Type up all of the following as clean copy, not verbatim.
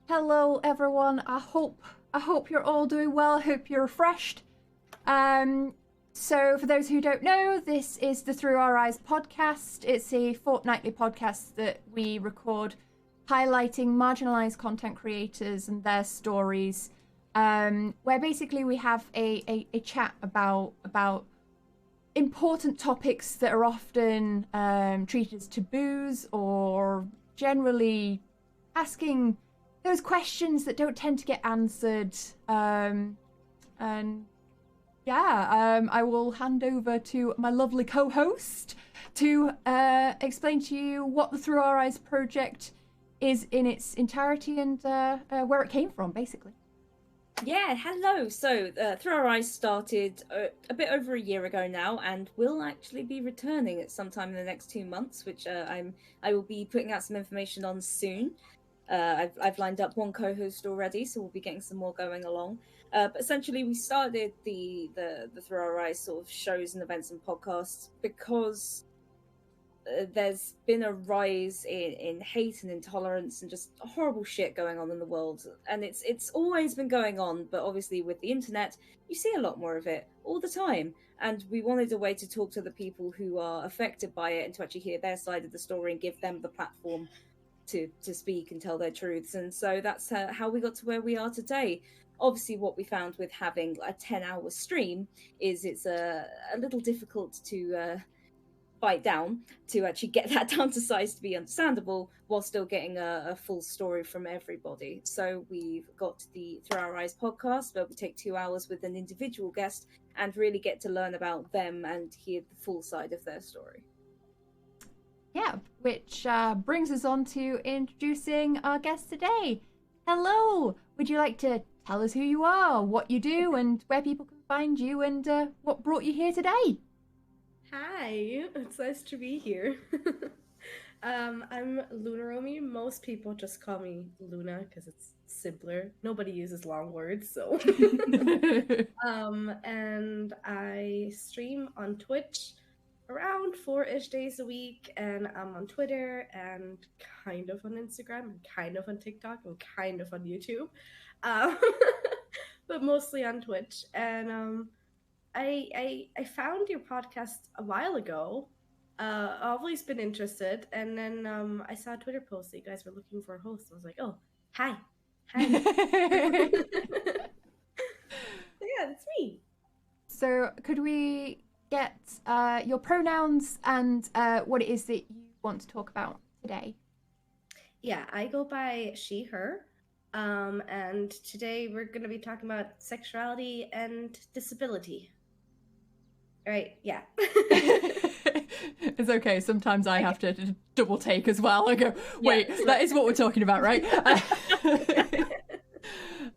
Hello, everyone. I hope you're all doing well. I hope you're refreshed. So for those who don't know, this is the Through Our Eyes podcast. It's a fortnightly podcast that we record highlighting marginalised content creators and their stories, where basically we have a chat about important topics that are often treated as taboos, or generally asking those questions that don't tend to get answered. I will hand over to my lovely co-host to explain to you what the Through Our Eyes project is in its entirety and where it came from, basically. Yeah, hello. So, Through Our Eyes started a bit over a year ago now, and will actually be returning at some time in the next 2 months, which I will be putting out some information on soon. I've lined up one co-host already, so we'll be getting some more going along. But essentially, we started the Through Our Eyes sort of shows and events and podcasts because there's been a rise in hate and intolerance and just horrible shit going on in the world, and it's always been going on, but obviously with the internet you see a lot more of it all the time, and we wanted a way to talk to the people who are affected by it and to actually hear their side of the story and give them the platform to speak and tell their truths. And so that's how we got to where we are today. Obviously, what we found with having a 10-hour stream is it's a little difficult to bite down, to actually get that down to size to be understandable while still getting a full story from everybody. So we've got the Through Our Eyes podcast, where we take 2 hours with an individual guest and really get to learn about them and hear the full side of their story. Yeah, which brings us on to introducing our guest today. Hello! Would you like to tell us who you are, what you do, and where people can find you, and what brought you here today? Hi, it's nice to be here. I'm Loonaromi. Most people just call me Luna because it's simpler. Nobody uses long words, so. And I stream on Twitch around 4-ish days a week, and I'm on Twitter and kind of on Instagram and kind of on TikTok and kind of on YouTube, but mostly on Twitch. And I found your podcast a while ago. I've always been interested, and then I saw a Twitter post that you guys were looking for a host. I was like, oh, hi. Yeah, that's me. So could we get your pronouns and what it is that you want to talk about today? Yeah, I go by she, her. And today we're going to be talking about sexuality and disability. All right, yeah. It's okay. Sometimes I have to double take as well. I go, wait, that is what we're talking about, right?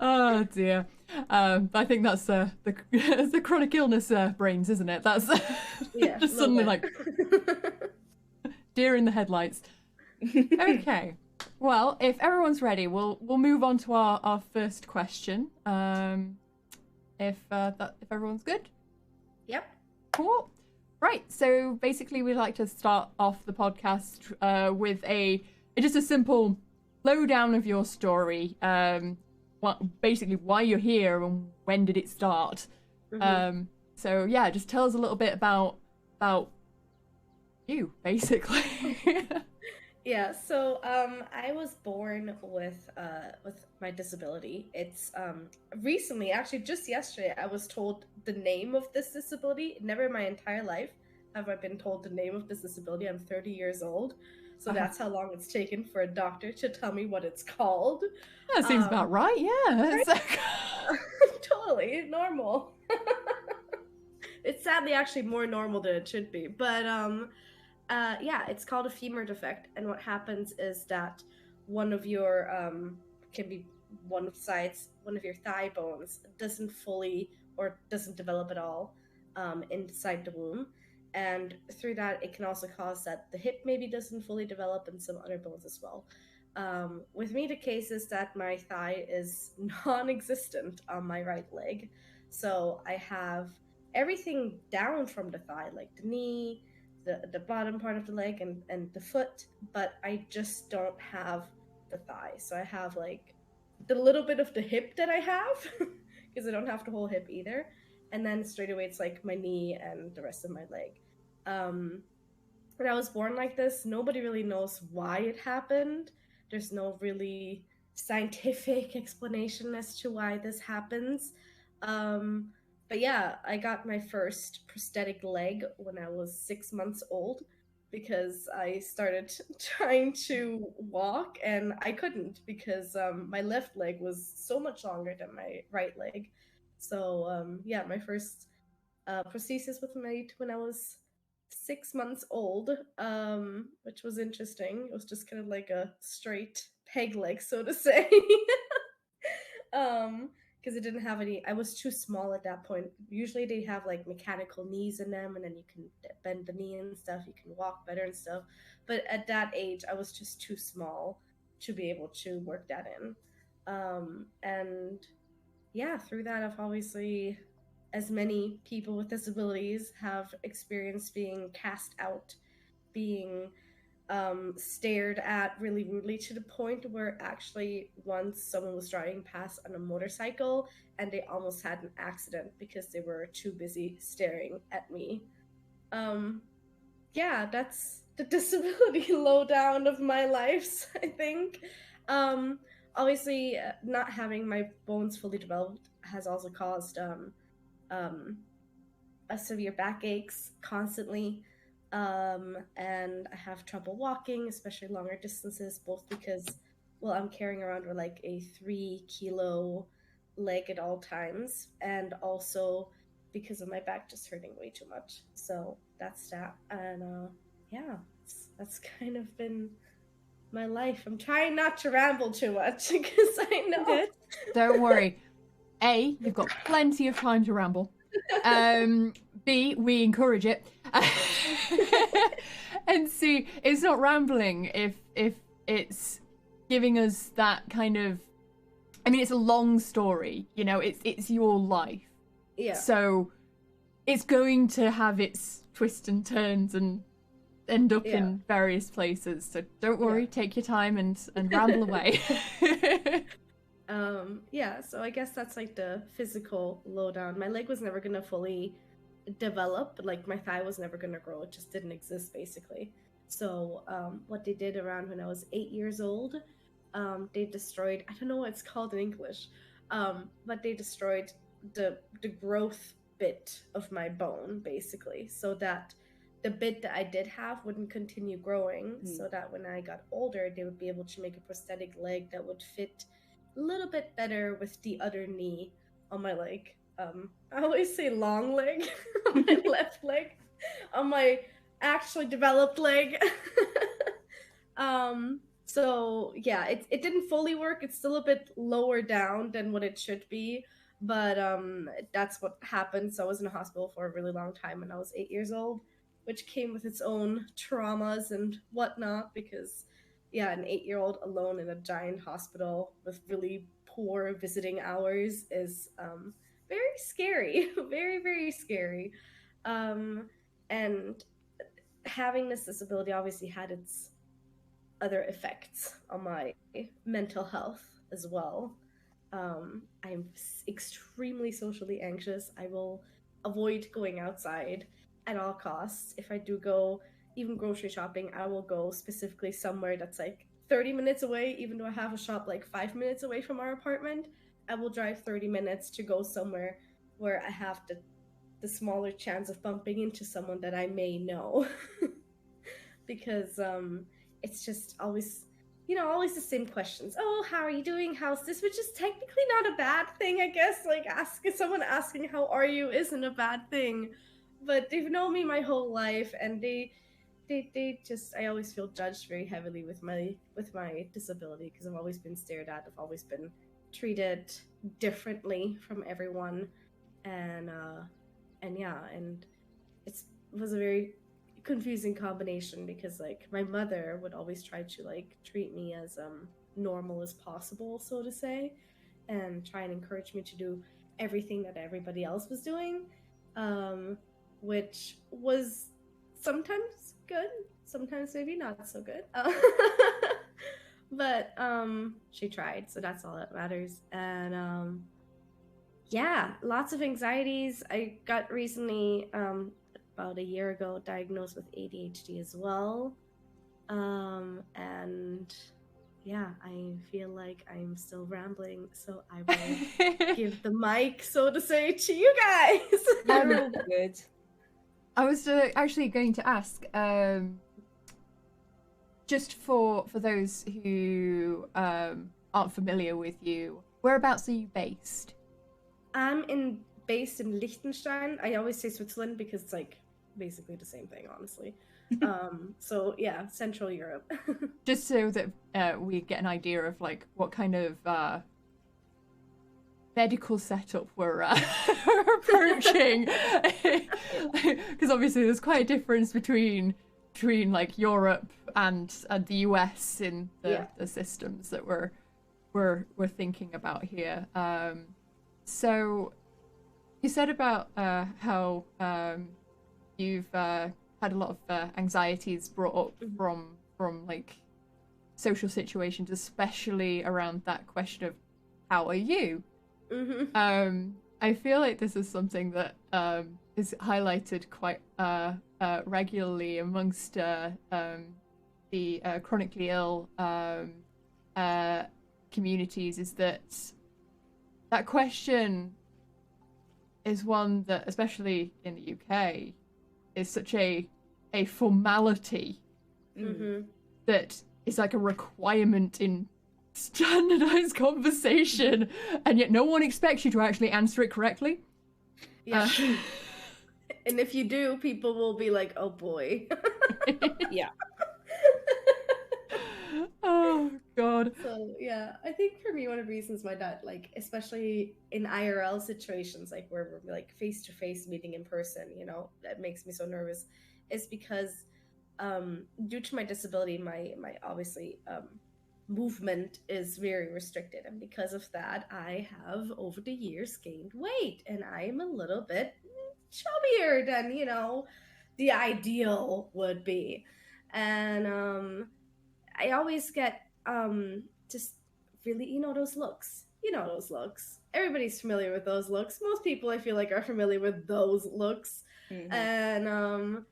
Oh dear. I think that's the chronic illness brains, isn't it? That's just suddenly like deer in the headlights. Okay. Well, if everyone's ready, we'll move on to our first question. If everyone's good. Yep. Cool. Right. So basically, we'd like to start off the podcast with just a simple lowdown of your story. Basically why you're here and when did it start. Mm-hmm. So yeah, just tell us a little bit about you, basically. Yeah, so I was born with my disability. It's recently, actually just yesterday, I was told the name of this disability. Never in my entire life have I been told the name of this disability. I'm 30 years old. So that's how long it's taken for a doctor to tell me what it's called. That seems about right, yeah. Right? Totally normal. It's sadly actually more normal than it should be. But yeah, it's called a femur defect. And what happens is that one of your, can be one of your thigh bones doesn't fully or doesn't develop at all inside the womb. And through that, it can also cause that the hip maybe doesn't fully develop and some other bones as well. With me, the case is that my thigh is non-existent on my right leg. So I have everything down from the thigh, like the knee, the bottom part of the leg and the foot, but I just don't have the thigh. So I have like the little bit of the hip that I have, because I don't have the whole hip either. And then straight away it's like my knee and the rest of my leg. When I was born like this, nobody really knows why it happened. There's no really scientific explanation as to why this happens. But yeah, I got my first prosthetic leg when I was 6 months old because I started trying to walk and I couldn't because my left leg was so much longer than my right leg. So yeah, my first prosthesis was made when I was 6 months old, which was interesting. It was just kind of like a straight peg leg, so to say. Because it didn't have any. I was too small at that point. Usually they have like mechanical knees in them, and then you can bend the knee and stuff. You can walk better and stuff. But at that age, I was just too small to be able to work that in. And yeah, through that, I've obviously, as many people with disabilities have experienced being cast out, being stared at really rudely to the point where actually once someone was driving past on a motorcycle and they almost had an accident because they were too busy staring at me. Yeah, that's the disability lowdown of my life, I think. Obviously, not having my bones fully developed has also caused a severe backaches constantly. And I have trouble walking, especially longer distances, both because, well, I'm carrying around with like a 3 kilo leg at all times, and also because of my back just hurting way too much. So that's that. And yeah, that's kind of been my life. I'm trying not to ramble too much because I know. Good. Don't worry. A, you've got plenty of time to ramble. B, we encourage it. And C, it's not rambling if it's giving us that kind of, I mean, it's a long story, you know, it's your life. Yeah. So it's going to have its twists and turns and end up in various places. So don't worry, take your time and ramble away. Yeah, so I guess that's like the physical lowdown. My leg was never gonna fully develop, like my thigh was never gonna grow. It just didn't exist basically. So what they did around when I was 8 years old, they destroyed, I don't know what it's called in English, but they destroyed the growth bit of my bone basically, so that the bit that I did have wouldn't continue growing, so that when I got older, they would be able to make a prosthetic leg that would fit a little bit better with the other knee on my leg. I always say long leg on my left leg, on my actually developed leg. So yeah, it didn't fully work. It's still a bit lower down than what it should be, but that's what happened. So I was in a hospital for a really long time when I was 8 years old, which came with its own traumas and whatnot, because yeah, an 8-year-old alone in a giant hospital with really poor visiting hours is very scary. Very, very scary. And having this disability obviously had its other effects on my mental health as well. I'm extremely socially anxious. I will avoid going outside at all costs. If I do go even grocery shopping, I will go specifically somewhere that's like 30 minutes away, even though I have a shop like 5 minutes away from our apartment. I will drive 30 minutes to go somewhere where I have the smaller chance of bumping into someone that I may know. Because it's just always, always the same questions. Oh, how are you doing? How's this? Which is technically not a bad thing, I guess. Like, someone asking how are you isn't a bad thing. But they've known me my whole life, and they just, I always feel judged very heavily with my disability, because I've always been stared at. I've always been treated differently from everyone, and yeah, and it was a very confusing combination, because like my mother would always try to like treat me as normal as possible, so to say, and try and encourage me to do everything that everybody else was doing, which was sometimes good, sometimes maybe not so good. But she tried, so that's all that matters. And yeah, lots of anxieties. I got recently, about a year ago, diagnosed with ADHD as well. And yeah, I feel like I'm still rambling, so I will give the mic, so to say, to you guys. You're all good. I was actually going to ask, just for those who aren't familiar with you, whereabouts are you based? I'm based in Liechtenstein. I always say Switzerland because it's like basically the same thing, honestly. So yeah, Central Europe. Just so that we get an idea of like what kind of medical setup we're approaching, because obviously there's quite a difference between like Europe and the US in the systems that we're thinking about here. So you said about how you've had a lot of anxieties brought up from like social situations, especially around that question of how are you? I feel like this is something that is highlighted quite regularly amongst the chronically ill communities, is that question is one that, especially in the UK, is such a formality that is like a requirement in standardized conversation, and yet no one expects you to actually answer it correctly. Yeah. And if you do, people will be like, oh boy. Yeah. Oh god. So yeah, I think for me, one of the reasons why that, like, especially in IRL situations, like where we're like face to face meeting in person, you know, that makes me so nervous, is because due to my disability, my obviously movement is very restricted, and because of that, I have over the years gained weight, and I am a little bit chubbier than, you know, the ideal would be. And I always get just really, you know, those looks. Everybody's familiar with those looks. Most people, I feel like, are familiar with those looks. And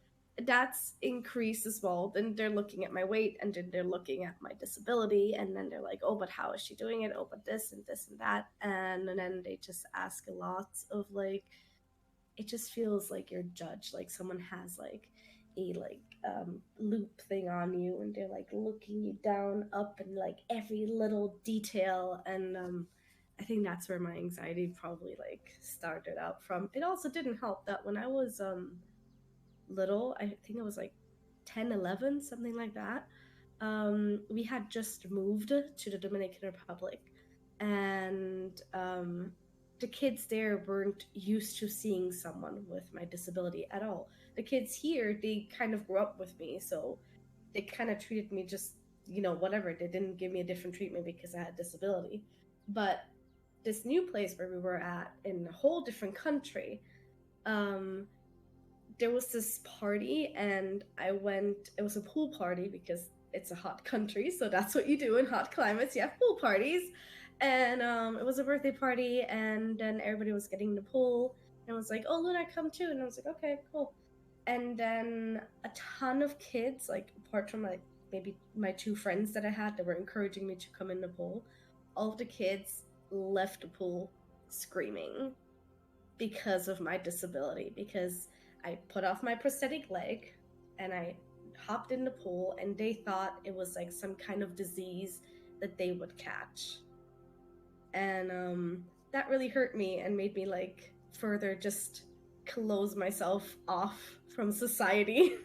that's increased as well. Then they're looking at my weight, and then they're looking at my disability, and then they're like, oh, but how is she doing it? Oh, but this and this and that. And then they just ask a lot of, like, it just feels like you're judged, like someone has like a loop thing on you, and they're like looking you down, up, and like every little detail. And I think that's where my anxiety probably like started out from. It also didn't help that when I was little, I think it was like 10, 11, something like that, we had just moved to the Dominican Republic, and the kids there weren't used to seeing someone with my disability at all. The kids here, they kind of grew up with me, so they kind of treated me just, you know, whatever. They didn't give me a different treatment because I had disability. But this new place where we were at, in a whole different country, there was this party, and I went. It was a pool party because it's a hot country, so that's what you do in hot climates. You have pool parties. And it was a birthday party, and then everybody was getting in the pool, and I was like, oh, Luna, come too. And I was like, okay, cool. And then a ton of kids, like apart from like maybe my two friends that I had that were encouraging me to come in the pool, all of the kids left the pool screaming because of my disability, because I put off my prosthetic leg and I hopped in the pool, and they thought it was like some kind of disease that they would catch. And that really hurt me and made me like further just close myself off from society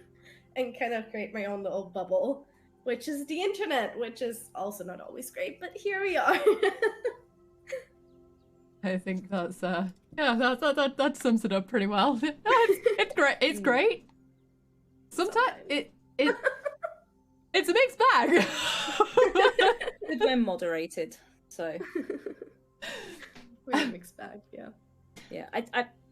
and kind of create my own little bubble, which is the internet, which is also not always great, but here we are. I think that's that sums it up pretty well. It's great. It's great. Sometimes it's a mixed bag. Good when moderated. So we're a mixed bag, yeah. Yeah,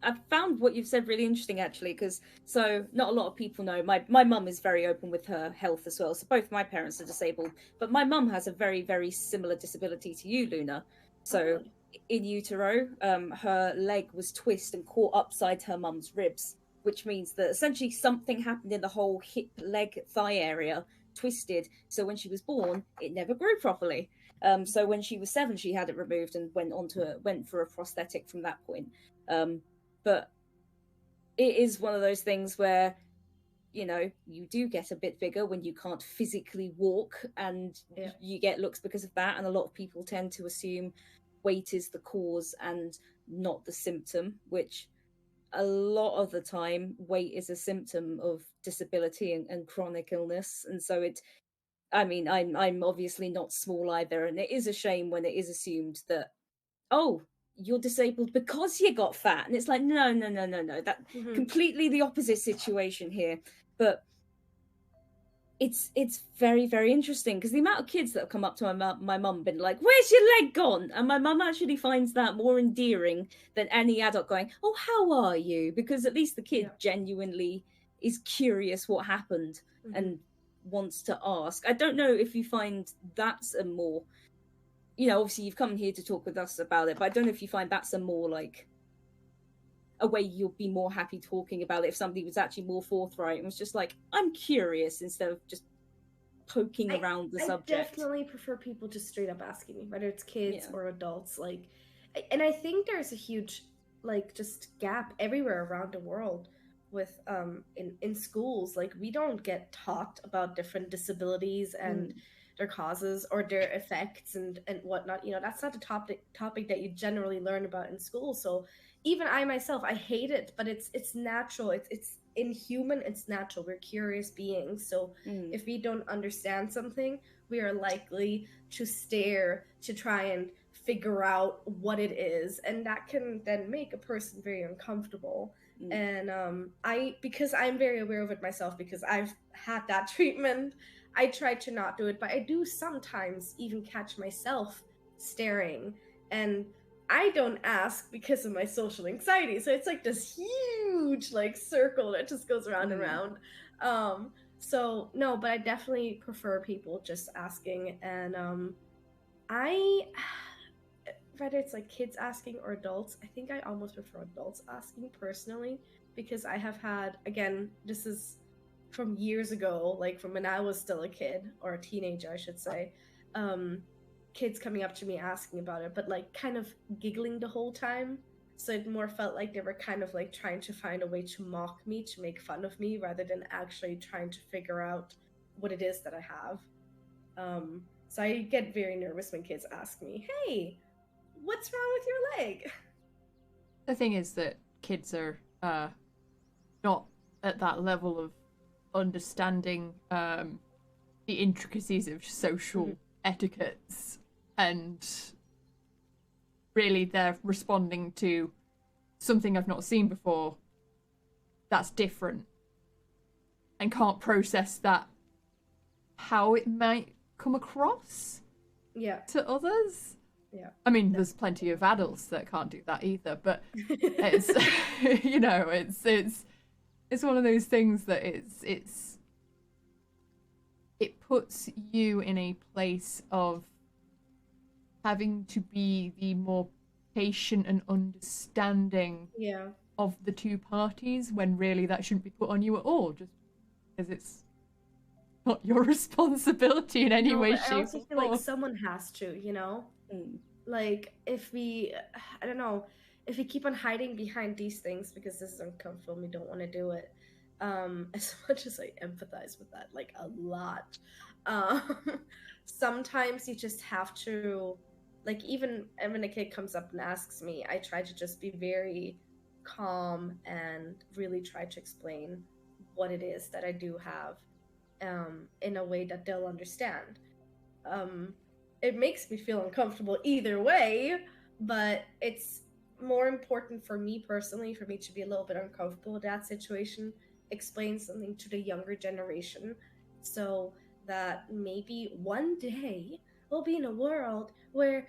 I found what you've said really interesting, actually, because so not a lot of people know. My mum is very open with her health as well. So both my parents are disabled, but my mum has a very, very similar disability to you, Luna. So in utero, her leg was twisted and caught upside her mum's ribs, which means that essentially something happened in the whole hip, leg, thigh area, twisted. So when she was born, it never grew properly. So when she was 7, she had it removed and went for a prosthetic from that point. But it is one of those things where, you know, you do get a bit bigger when you can't physically walk, and you get looks because of that. And a lot of people tend to assume weight is the cause and not the symptom, which a lot of the time weight is a symptom of disability and chronic illness. And so I'm obviously not small either, and it is a shame when it is assumed that, oh, you're disabled because you got fat. And it's like, no. That completely the opposite situation here. But it's very, very interesting, because the amount of kids that have come up to my mum been like, where's your leg gone? And my mum actually finds that more endearing than any adult going, oh, how are you? Because at least the kid genuinely is curious what happened and wants to ask. I don't know if you find that's a more, you know, obviously you've come here to talk with us about it, but I don't know if you find that's a more like a way you'll be more happy talking about it if somebody was actually more forthright and was just like, I'm curious, instead of just poking around the subject. I definitely prefer people just straight up asking me, whether it's kids or adults. Like, and I think there's a huge like just gap everywhere around the world with in schools. Like, we don't get taught about different disabilities and their causes or their effects and whatnot. You know, that's not a topic that you generally learn about in school. So even I myself, I hate it, but it's natural. It's inhuman. It's natural. We're curious beings. So if we don't understand something, we are likely to stare to try and figure out what it is, and that can then make a person very uncomfortable. And because I'm very aware of it myself, because I've had that treatment, I try to not do it, but I do sometimes even catch myself staring, and I don't ask because of my social anxiety. So it's like this huge like circle that just goes around and around. So no, but I definitely prefer people just asking. And whether it's like kids asking or adults, I think I almost prefer adults asking personally, because I have had, again, this is from years ago, like from when I was still a kid, or a teenager, I should say, kids coming up to me asking about it, but like kind of giggling the whole time. So it more felt like they were kind of like trying to find a way to mock me, to make fun of me, rather than actually trying to figure out what it is that I have. So I get very nervous when kids ask me, hey, what's wrong with your leg? The thing is that kids are not at that level of understanding the intricacies of social etiquettes, and really they're responding to something I've not seen before that's different, and can't process that, how it might come across to others. I mean, there's plenty of adults that can't do that either, but it's you know, it's one of those things that it puts you in a place of having to be the more patient and understanding of the two parties, when really that shouldn't be put on you at all, just because it's not your responsibility in any way, shape, I also or feel form. like someone has to, you know? Like, if we, I don't know, if we keep on hiding behind these things because this is uncomfortable and we don't want to do it, as much as I empathize with that, like a lot, sometimes you just have to, like, even when a kid comes up and asks me, I try to just be very calm and really try to explain what it is that I do have, in a way that they'll understand. It makes me feel uncomfortable either way, but it's more important for me personally, for me to be a little bit uncomfortable with that situation, explain something to the younger generation, so that maybe one day we'll be in a world where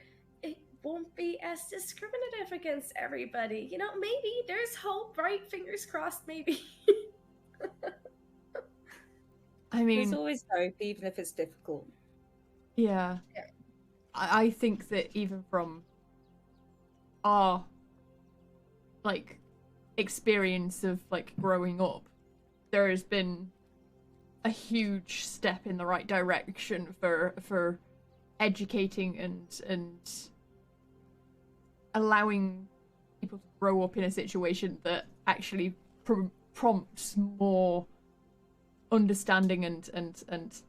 won't be as discriminative against everybody. You know, maybe there's hope, right? Fingers crossed, maybe. I mean, There's always hope, even if it's difficult. yeah. I think that even from our like experience of like growing up, there has been a huge step in the right direction for educating and allowing people to grow up in a situation that actually prompts more understanding and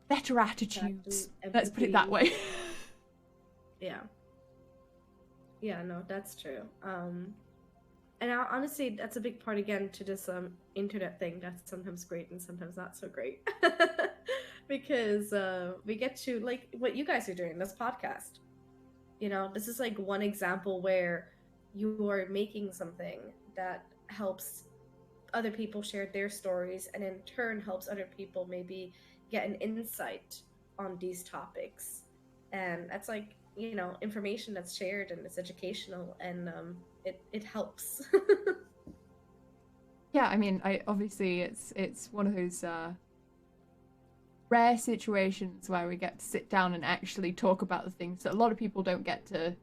better attitudes. Let's put it that way. Yeah. Yeah, no, that's true. And honestly, that's a big part again to this internet thing that's sometimes great and sometimes not so great. Because we get to, like, what you guys are doing, this podcast. You know, this is like one example where you are making something that helps other people share their stories and in turn helps other people maybe get an insight on these topics. And that's like, you know, information that's shared and it's educational and it helps. Yeah, I mean, I obviously it's one of those rare situations where we get to sit down and actually talk about the things that a lot of people don't get to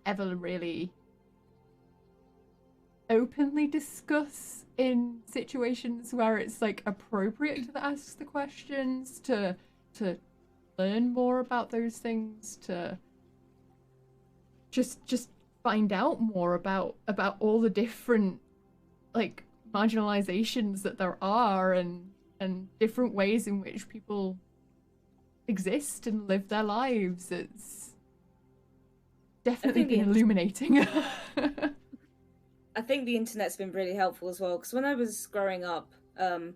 ever really openly discuss in situations where it's like appropriate to ask the questions, to learn more about those things, to just find out more about all the different like marginalizations that there are and different ways in which people exist and live their lives. It's definitely been illuminating. I think the internet's been really helpful as well, because when I was growing up, there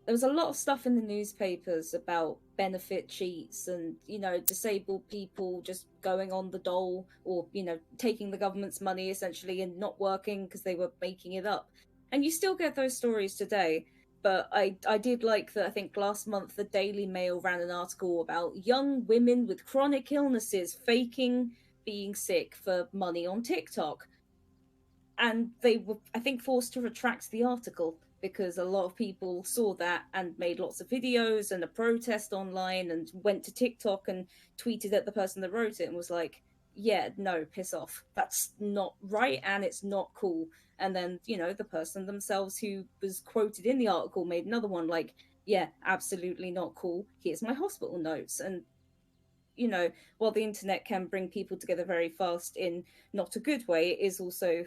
was a lot of stuff in the newspapers about benefit cheats and, you know, disabled people just going on the dole or, you know, taking the government's money essentially and not working because they were making it up. And you still get those stories today. But I did like that. I think last month the Daily Mail ran an article about young women with chronic illnesses faking being sick for money on TikTok. And they were, I think, forced to retract the article because a lot of people saw that and made lots of videos and a protest online and went to TikTok and tweeted at the person that wrote it and was like, yeah, no, piss off. That's not right and it's not cool. And then, you know, the person themselves who was quoted in the article made another one like, yeah, absolutely not cool. Here's my hospital notes. And, you know, while the internet can bring people together very fast in not a good way, it is also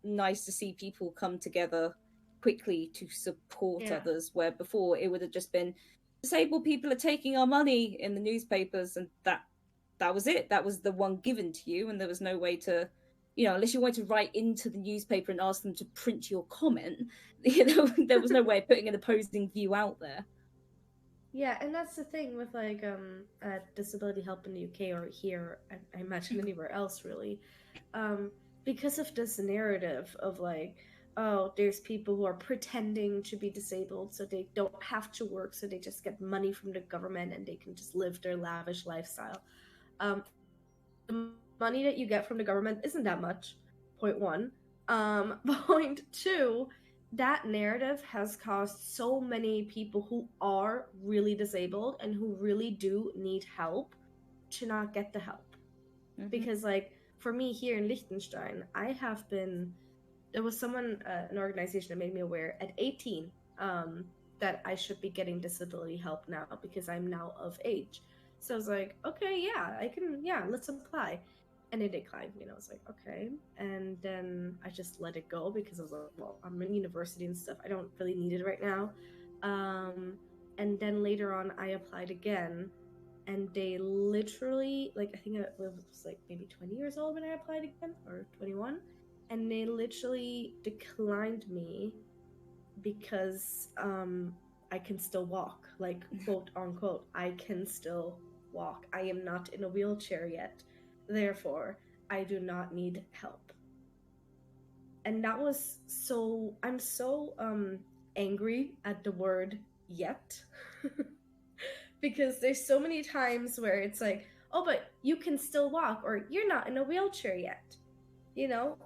nice to see people come together quickly to support others, where before it would have just been disabled people are taking our money in the newspapers and that was it. That was the one given to you and there was no way to, you know, unless you wanted to write into the newspaper and ask them to print your comment, you know, there was no way of putting an opposing view out there. Yeah, and that's the thing with like disability help in the UK or here, I imagine anywhere else really. Because of this narrative of like, oh, there's people who are pretending to be disabled so they don't have to work, so they just get money from the government and they can just live their lavish lifestyle. The money that you get from the government isn't that much, point one. Point two, that narrative has caused so many people who are really disabled and who really do need help to not get the help. Mm-hmm. Because like, for me here in Liechtenstein, there was someone, an organization that made me aware at 18 that I should be getting disability help now because I'm now of age. So I was like, okay, let's apply. And it declined, you know, I was like, okay. And then I just let it go because I was like, well, I'm in university and stuff. I don't really need it right now. And then later on, I applied again. And they literally, like, I think I was like maybe 20 years old when I applied again, or 21. And they literally declined me because I can still walk, like, quote unquote, I can still walk. I am not in a wheelchair yet. Therefore, I do not need help. And that was I'm so angry at the word yet. because there's so many times where it's like, oh, but you can still walk, or you're not in a wheelchair yet, you know,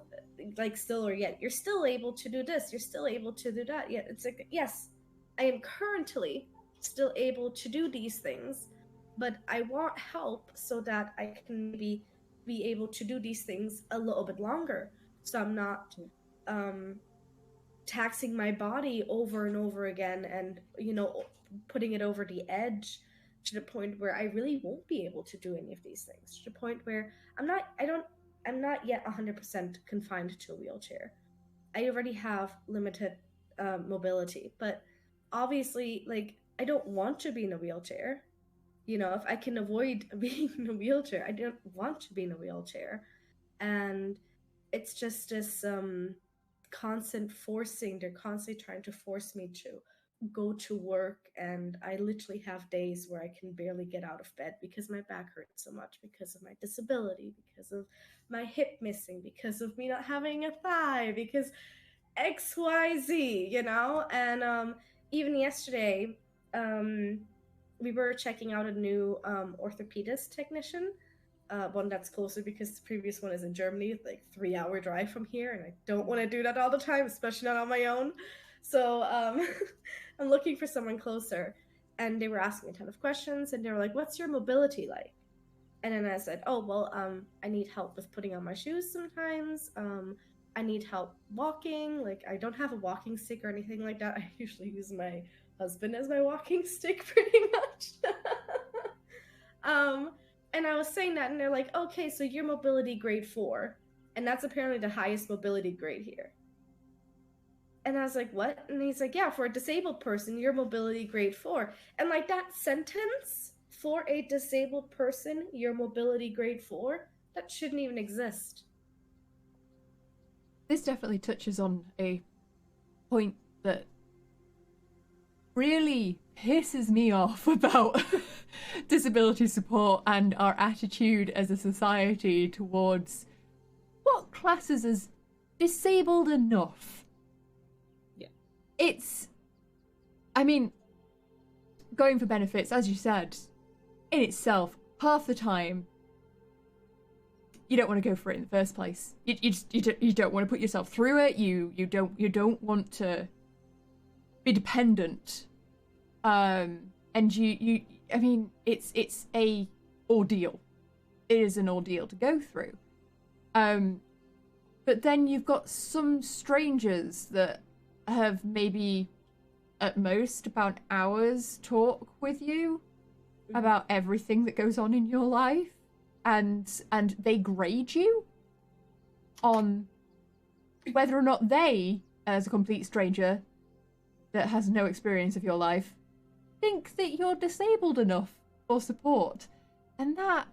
like still or yet, you're still able to do this, you're still able to do that. Yet it's like, yes, I am currently still able to do these things, but I want help so that I can maybe be able to do these things a little bit longer, so I'm not taxing my body over and over again, and putting it over the edge to the point where I really won't be able to do any of these things, to the point where I'm not yet 100% confined to a wheelchair. I already have limited mobility, but obviously, like, I don't want to be in a wheelchair. If I can avoid being in a wheelchair, I don't want to be in a wheelchair. And it's just this constant forcing. They're constantly trying to force me to go to work, and I literally have days where I can barely get out of bed because my back hurts so much, because of my disability, because of my hip missing, because of me not having a thigh, because XYZ, and even yesterday, we were checking out a new orthopedist technician, one that's closer, because the previous one is in Germany, like 3-hour drive from here, and I don't want to do that all the time, especially not on my own. So I'm looking for someone closer, and they were asking a ton of questions, and they were like, "What's your mobility like?" And then I said, "Oh, well, I need help with putting on my shoes sometimes. I need help walking. Like, I don't have a walking stick or anything like that. I usually use my husband as my walking stick pretty much." And I was saying that, and they're like, "Okay, so you're mobility grade 4. And that's apparently the highest mobility grade here." And I was like, "What?" And he's like, "Yeah, for a disabled person, you're mobility grade 4. And like, that sentence, "for a disabled person, you're mobility grade 4, that shouldn't even exist. This definitely touches on a point that really pisses me off about disability support and our attitude as a society towards what classes as disabled enough. Yeah. I mean, going for benefits, as you said, in itself, half the time, you don't want to go for it in the first place. You don't want to put yourself through it. You don't want to be dependent. And I mean, it's a ordeal. It is an ordeal to go through. But then you've got some strangers that have maybe at most about an hour's talk with you about everything that goes on in your life, and they grade you on whether or not they, as a complete stranger that has no experience of your life, think that you're disabled enough for support. And that,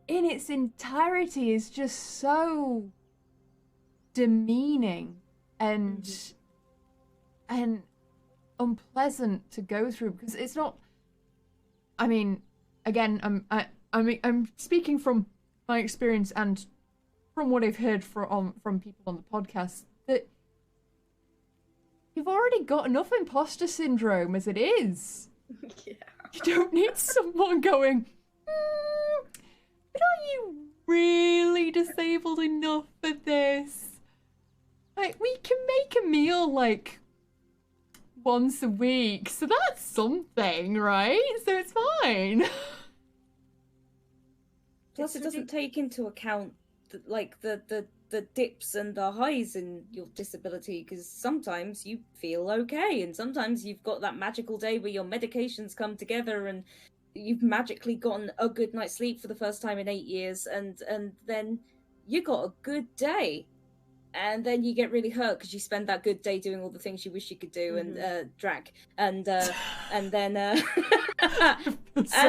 in its entirety, is just so demeaning and unpleasant to go through, because it's not. I mean, again, I'm speaking from my experience and from what I've heard from people on the podcast, that you've already got enough imposter syndrome as it is. Yeah. You don't need someone going, but are you really disabled enough for this? Like, we can make a meal, like, once a week, so that's something, right? So it's fine. Plus, it doesn't take into account the dips and the highs in your disability, because sometimes you feel okay, and sometimes you've got that magical day where your medications come together and you've magically gotten a good night's sleep for the first time in 8 years, and then you got a good day. And then you get really hurt because you spend that good day doing all the things you wish you could do, and Drac, and then and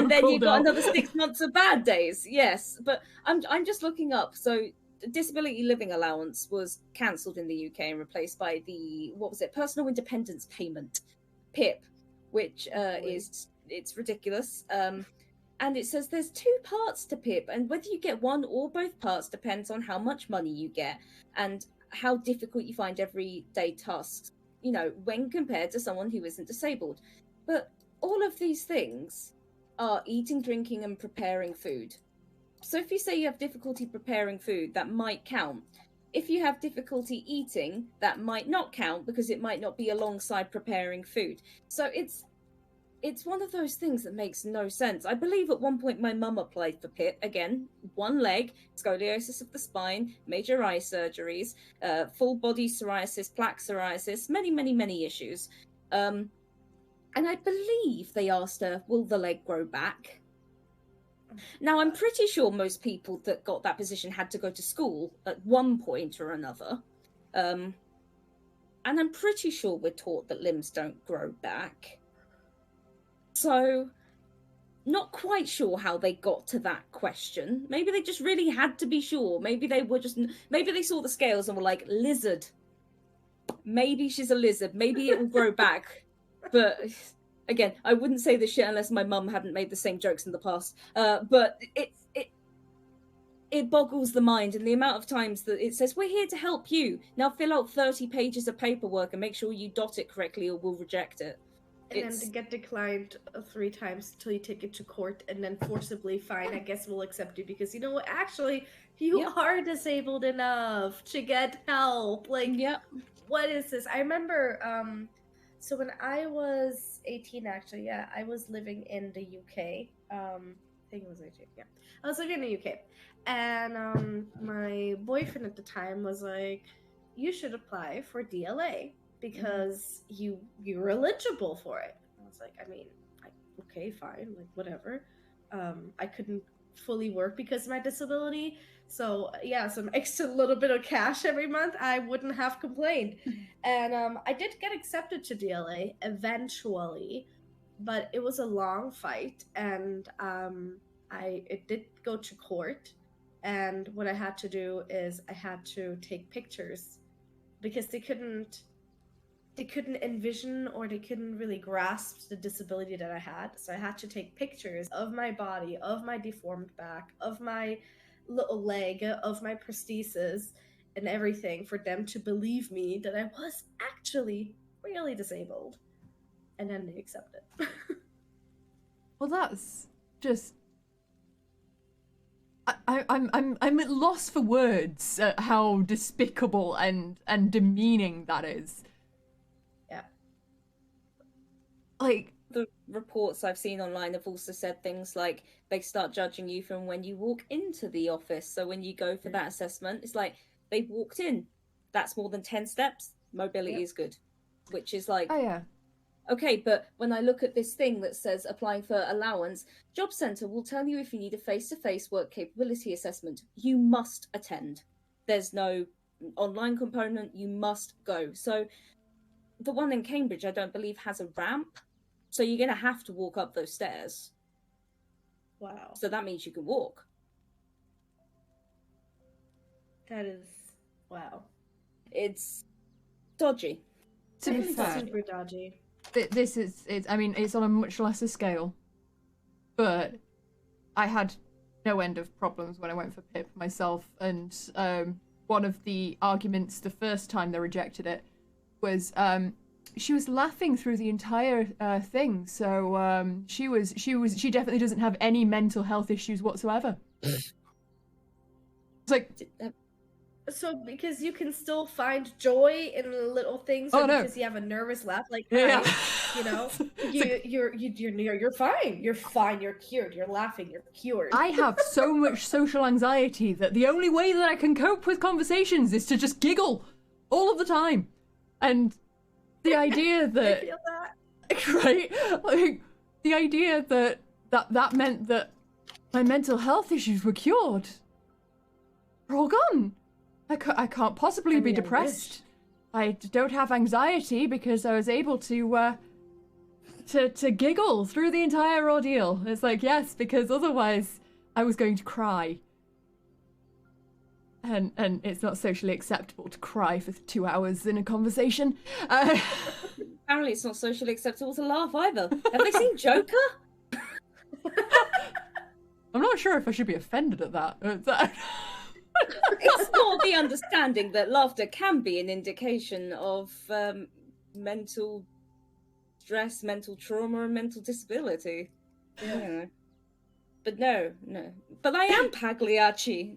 then you got another 6 months of bad days. Yes, but I'm just looking up. So disability living allowance was cancelled in the UK and replaced by the, what was it, personal independence payment, PIP, which it's ridiculous. And it says there's 2 parts to PIP, and whether you get one or both parts depends on how much money you get and how difficult you find everyday tasks, when compared to someone who isn't disabled. But all of these things are eating, drinking, and preparing food. So if you say you have difficulty preparing food, that might count. If you have difficulty eating, that might not count because it might not be alongside preparing food. So it's one of those things that makes no sense. I believe at one point my mum applied for PIP, again, one leg, scoliosis of the spine, major eye surgeries, full body psoriasis, plaque psoriasis, many issues. And I believe they asked her, will the leg grow back? Now, I'm pretty sure most people that got that position had to go to school at one point or another. And I'm pretty sure we're taught that limbs don't grow back. So, not quite sure how they got to that question. Maybe they just really had to be sure. Maybe they saw the scales and were like, lizard. Maybe she's a lizard. Maybe it will grow back. But again, I wouldn't say this shit unless my mum hadn't made the same jokes in the past. But it boggles the mind, and the amount of times that it says, we're here to help you. Now fill out 30 pages of paperwork and make sure you dot it correctly or we'll reject it. And then to get declined 3 times until you take it to court and then forcibly fine, I guess we'll accept you because, you know what, actually, you are disabled enough to get help. Like, what is this? I remember, so when I was 18, actually, I was living in the UK. I think it was 18, I was living in the UK. And my boyfriend at the time was like, you should apply for DLA. Because you're eligible for it. I was like, I mean, okay, fine, like whatever. I couldn't fully work because of my disability, so some extra little bit of cash every month, I wouldn't have complained. And I did get accepted to DLA eventually, but it was a long fight, and it did go to court. And what I had to do is I had to take pictures because they couldn't envision or they couldn't really grasp the disability that I had. So I had to take pictures of my body, of my deformed back, of my little leg, of my prosthesis and everything for them to believe me that I was actually really disabled. And then they accept it. Well, that's just... I'm at loss for words at how despicable and demeaning that is. Like, the reports I've seen online have also said things like they start judging you from when you walk into the office. So when you go for that assessment, it's like they walked in. That's more than 10 steps. Mobility is good. Which is like, oh yeah. Okay, but when I look at this thing that says applying for allowance, Job Centre will tell you if you need a face-to-face work capability assessment. You must attend. There's no online component. You must go. So the one in Cambridge, I don't believe, has a ramp. So you're going to have to walk up those stairs. Wow. So that means you can walk. That is... wow. It's dodgy. To be fair, super dodgy. This is... I mean, it's on a much lesser scale. But I had no end of problems when I went for PIP myself. And one of the arguments the first time they rejected it was she was laughing through the entire thing, so she definitely doesn't have any mental health issues whatsoever. It's like, so because you can still find joy in little things, because you have a nervous laugh, like you know, you're fine, you're cured, you're laughing, you're cured. I have so much social anxiety that the only way that I can cope with conversations is to just giggle all of the time. And the idea that... I feel that. Right? Like, the idea that meant that my mental health issues were cured. They're all gone. I can't possibly be depressed. I don't have anxiety because I was able to giggle through the entire ordeal. It's like, yes, because otherwise I was going to cry. And it's not socially acceptable to cry for 2 hours in a conversation. Apparently it's not socially acceptable to laugh either. Have they seen Joker? I'm not sure if I should be offended at that. It's not the understanding that laughter can be an indication of mental stress, mental trauma, and mental disability. Yeah. But no. But I am Pagliacci.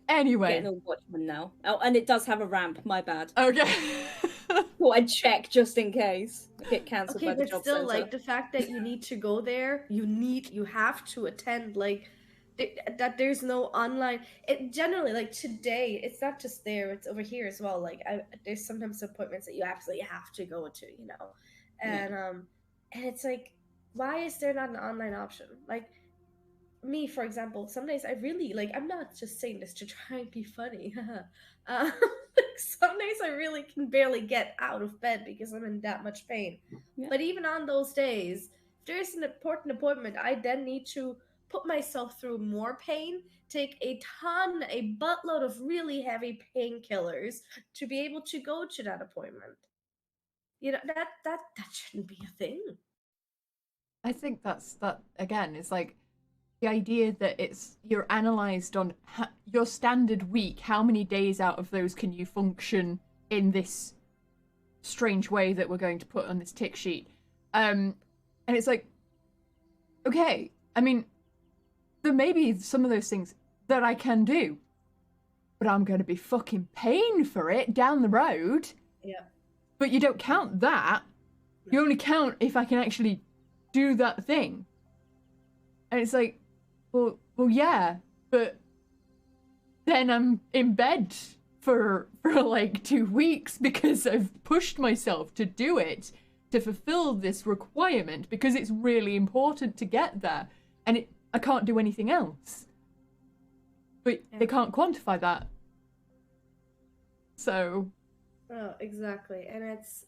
Anyway. Getting a Watchman now. Oh, and it does have a ramp, my bad. Okay. Thought I'd check just in case. I get cancelled by the but job still, centre. like, the fact that you need to go there, you have to attend, like, that there's no online. It generally, like, today, it's not just there, it's over here as well. Like, there's sometimes appointments that you absolutely have to go to, you know? And, and it's like, why is there not an online option? Like, me, for example, some days I really, like, I'm not just saying this to try and be funny. Like, some days I really can barely get out of bed because I'm in that much pain. Yeah. But even on those days, if there's an important appointment, I then need to put myself through more pain, take a buttload of really heavy painkillers to be able to go to that appointment. You know, that shouldn't be a thing. I think that again, it's like the idea that you're analysed on your standard week, how many days out of those can you function in this strange way that we're going to put on this tick sheet. And it's like, okay, I mean, there may be some of those things that I can do, but I'm going to be fucking paying for it down the road. Yeah. But you don't count that. You only count if I can actually do that thing. And it's like, well, yeah, but then I'm in bed for like 2 weeks because I've pushed myself to do it, to fulfill this requirement, because it's really important to get there, and I can't do anything else. But they can't quantify that. So. Oh, exactly, and it's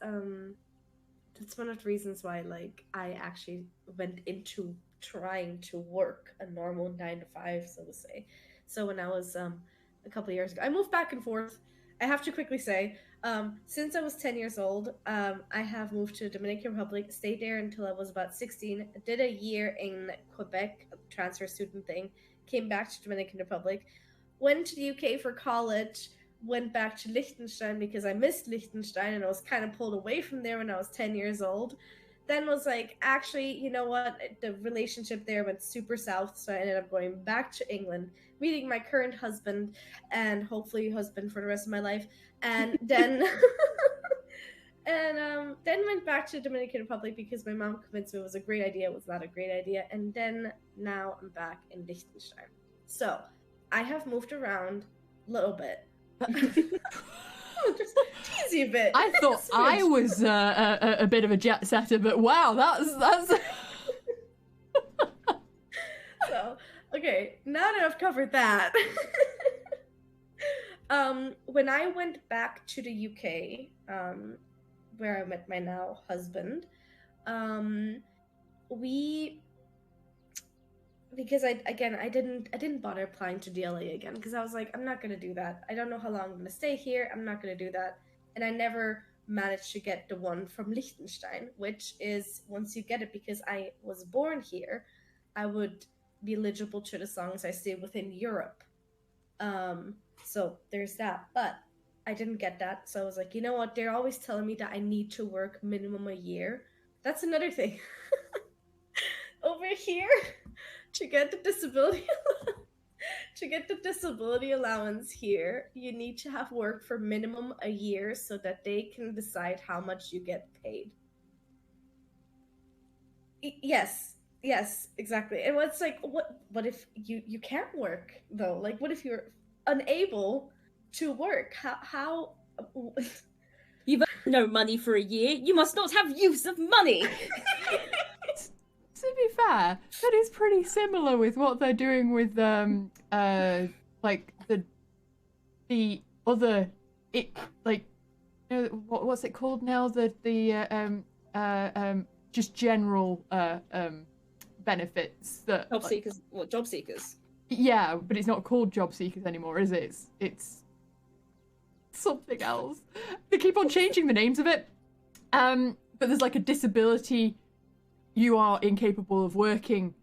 one of the reasons why, like, I actually went into trying to work a normal 9 to 5, so to say. So when I was a couple of years ago, I moved back and forth. I have to quickly say, since I was 10 years old, I have moved to the Dominican Republic, stayed there until I was about 16, did a year in Quebec, a transfer student thing, came back to Dominican Republic, went to the UK for college, went back to Liechtenstein because I missed Liechtenstein and I was kind of pulled away from there when I was 10 years old. Then was like, actually, you know what? The relationship there went super south, so I ended up going back to England, meeting my current husband, and hopefully husband for the rest of my life. And then, then went back to the Dominican Republic because my mom convinced me it was a great idea. It was not a great idea. And then now I'm back in Liechtenstein. So I have moved around a little bit. Just teasy a bit. I thought I was a bit of a jet setter, but wow, that's. So, okay, now that I've covered that, when I went back to the UK, where I met my now husband, because I didn't bother applying to DLA again because I was like, I'm not gonna do that. I don't know how long I'm gonna stay here. I'm not gonna do that. And I never managed to get the one from Liechtenstein, which is, once you get it, because I was born here, I would be eligible to, as long as I stay within Europe. So there's that. But I didn't get that. So I was like, you know what? They're always telling me that I need to work minimum a year. That's another thing. Over here, to get the disability allowance here, you need to have worked for minimum a year so that they can decide how much you get paid. Yes, exactly. And it's like, what if you can't work though? Like, what if you're unable to work? How You've earned no money for a year. You must not have use of money. To be fair, that is pretty similar with what they're doing with like the other, like, you know, what's it called now, the just general benefits that Job seekers. What, job seekers? Yeah, but it's not called job seekers anymore, is it? It's something else. They keep on changing the names of it. But there's like a disability, you are incapable of working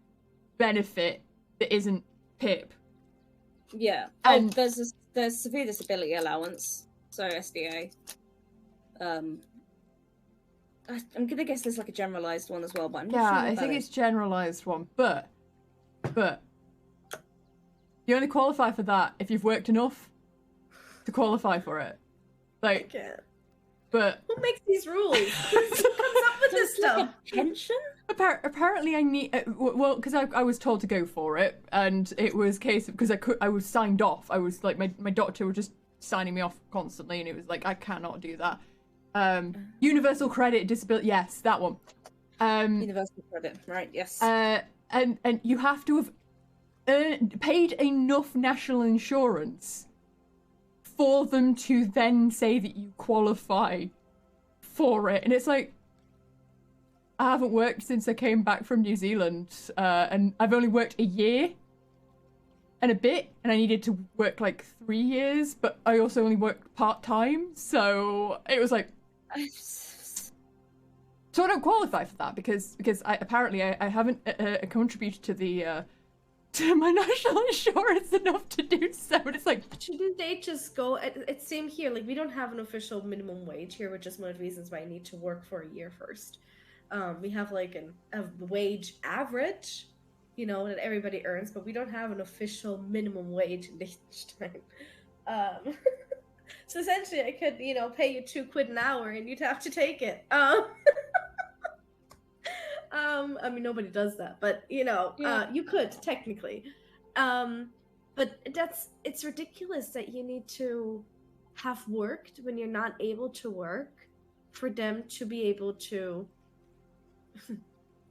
benefit that isn't PIP. Yeah. And there's severe disability allowance. So SDA. I'm gonna guess there's like a generalized one as well, but I'm not sure. Yeah, I think it's generalized one, but you only qualify for that if you've worked enough to qualify for it. Like, can't. but Who makes these rules? Who comes up with this stuff? Like a pension? Apparently, I need well, because I was told to go for it, and it was a case of because I was signed off. I was like my doctor was just signing me off constantly, and it was like I cannot do that. Universal credit disability, yes, that one. Universal credit, right? Yes. And you have to have paid enough national insurance for them to then say that you qualify for it, and it's like I haven't worked since I came back from New Zealand, and I've only worked a year and a bit, and I needed to work like 3 years, but I also only worked part-time, so it was like... So I don't qualify for that, because I haven't contributed to my national insurance enough to do so, and it's like... Shouldn't they just go... It's same here, like we don't have an official minimum wage here, which is one of the reasons why I need to work for a year first. We have like a wage average, you know, that everybody earns, but we don't have an official minimum wage in Liechtenstein. So essentially I could, you know, pay you £2 an hour and you'd have to take it. I mean, nobody does that, but you know, Yeah. you could technically. But it's ridiculous that you need to have worked when you're not able to work for them to be able to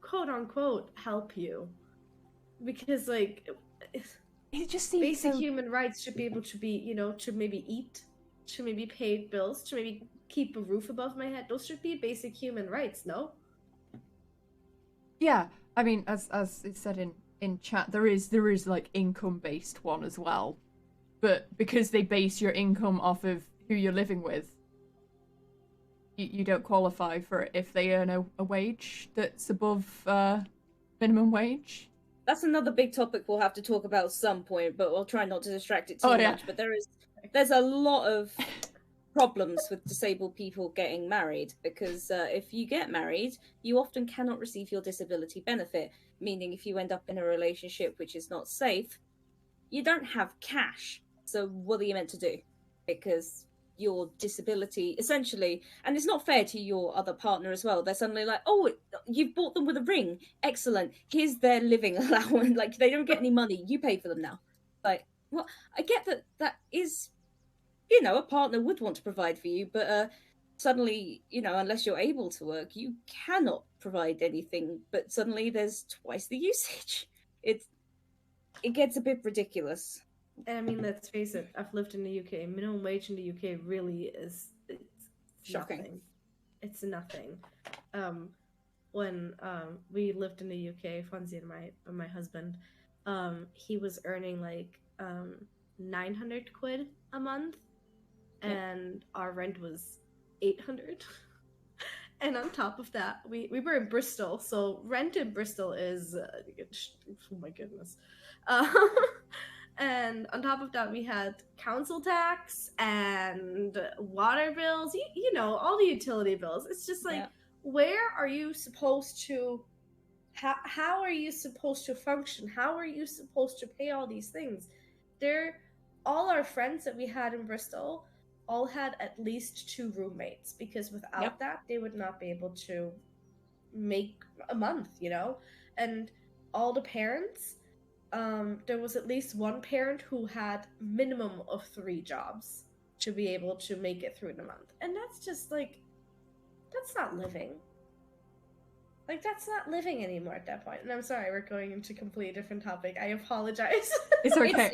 quote unquote help you, because like It just seems basic so... human rights should be able to be, you know, to maybe eat, to maybe pay bills, to maybe keep a roof above my head. Those should be basic human rights, no? Yeah, I mean, as it said in chat, there is like income based one as well, but because they base your income off of who you're living with, you don't qualify for it if they earn a wage that's above minimum wage. That's another big topic we'll have to talk about at some point, but we'll try not to distract it too much. But there's a lot of problems with disabled people getting married, because if you get married, you often cannot receive your disability benefit, meaning if you end up in a relationship which is not safe, you don't have cash. So what are you meant to do? Because your disability essentially, and it's not fair to your other partner as well, they're suddenly like, oh, you've bought them with a ring, excellent, here's their living allowance, like they don't get any money, you pay for them now. Like, well, I get that is, you know, a partner would want to provide for you, but suddenly, you know, unless you're able to work, you cannot provide anything, but suddenly there's twice the usage. It gets a bit ridiculous. And I mean, let's face it, I've lived in the UK. Minimum wage in the UK really is it's shocking. Nothing. It's nothing. When we lived in the UK, Fonzie and my husband, he was earning like 900 quid a month, and our rent was 800. And on top of that, we were in Bristol, so rent in Bristol is oh my goodness. And on top of that, we had council tax and water bills, you know, all the utility bills. It's just like, where are you supposed to, how are you supposed to function? How are you supposed to pay all these things? All our friends that we had in Bristol all had at least 2 roommates, because without that, they would not be able to make a month, you know? And all the parents... there was at least one parent who had minimum of 3 jobs to be able to make it through the month. And that's just like, that's not living. Like, that's not living anymore at that point. And I'm sorry, we're going into a completely different topic. I apologize. It's okay.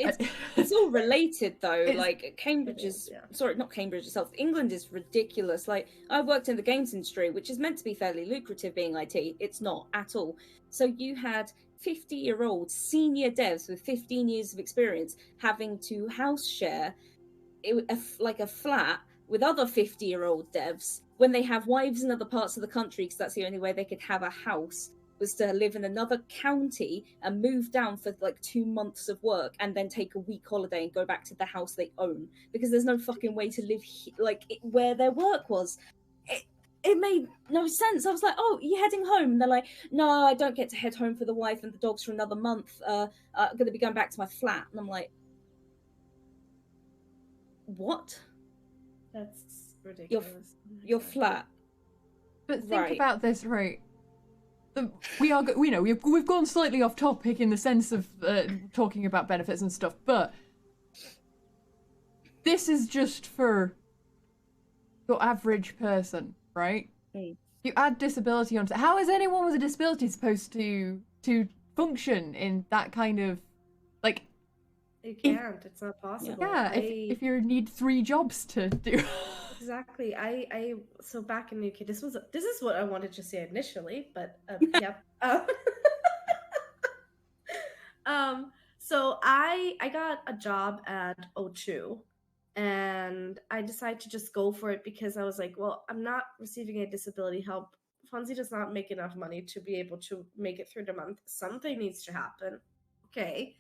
It's all related though. Like Cambridge is, sorry, not Cambridge itself. England is ridiculous. Like, I worked in the games industry, which is meant to be fairly lucrative being IT. It's not at all. So you had 50-year-old senior devs with 15 years of experience having to house share like a flat with other 50-year-old devs when they have wives in other parts of the country, because that's the only way they could have a house. was to live in another county and move down for like 2 months of work and then take a week holiday and go back to the house they own, because there's no fucking way to live where their work was. It made no sense. I was like, oh, you're heading home? And they're like, no, I don't get to head home for the wife and the dogs for another month. I'm going to be going back to my flat. And I'm like, what? That's ridiculous. Your flat. But think about this, right? We've gone slightly off topic in the sense of talking about benefits and stuff, but this is just for your average person, right? Mm. You add disability onto it. How is anyone with a disability supposed to function in that kind of, like... You can't. It's not possible. Yeah, if you need 3 jobs to do... Exactly. So back in the UK, this is what I wanted to say initially, but yep. So I got a job at O2, and I decided to just go for it because I was like, well, I'm not receiving a disability help. Fonzie does not make enough money to be able to make it through the month. Something needs to happen. Okay,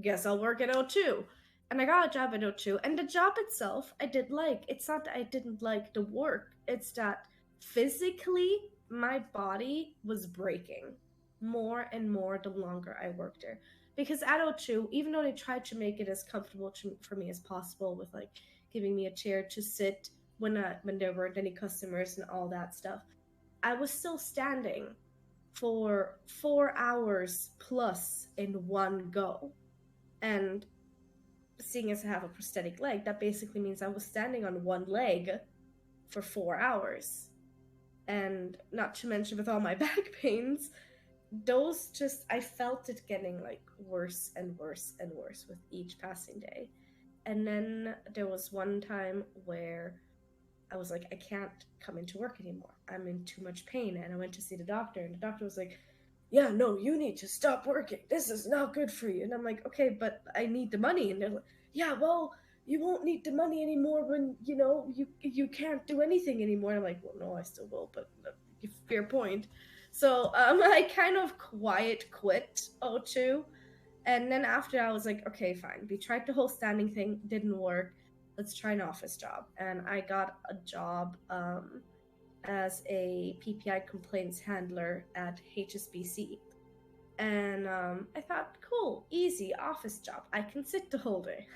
guess I'll work at O2. And I got a job at O2, and the job itself I did like. It's not that I didn't like the work, it's that physically my body was breaking more and more the longer I worked there. Because at O2, even though they tried to make it as comfortable for me as possible with like giving me a chair to sit when there weren't any customers and all that stuff, I was still standing for 4 hours plus in one go. And seeing as I have a prosthetic leg, that basically means I was standing on one leg for 4 hours. And not to mention with all my back pains, I felt it getting like worse and worse and worse with each passing day. And then there was one time where I was like, I can't come into work anymore. I'm in too much pain. And I went to see the doctor, and the doctor was like, yeah, no, you need to stop working. This is not good for you. And I'm like, okay, but I need the money. And they're like, yeah, well, you won't need the money anymore when, you can't do anything anymore. And I'm like, well, no, I still will, but fair point. So I kind of quiet quit O2. And then after I was like, okay, fine. We tried the whole standing thing, didn't work. Let's try an office job. And I got a job as a PPI complaints handler at HSBC. And I thought, cool, easy office job. I can sit the whole day.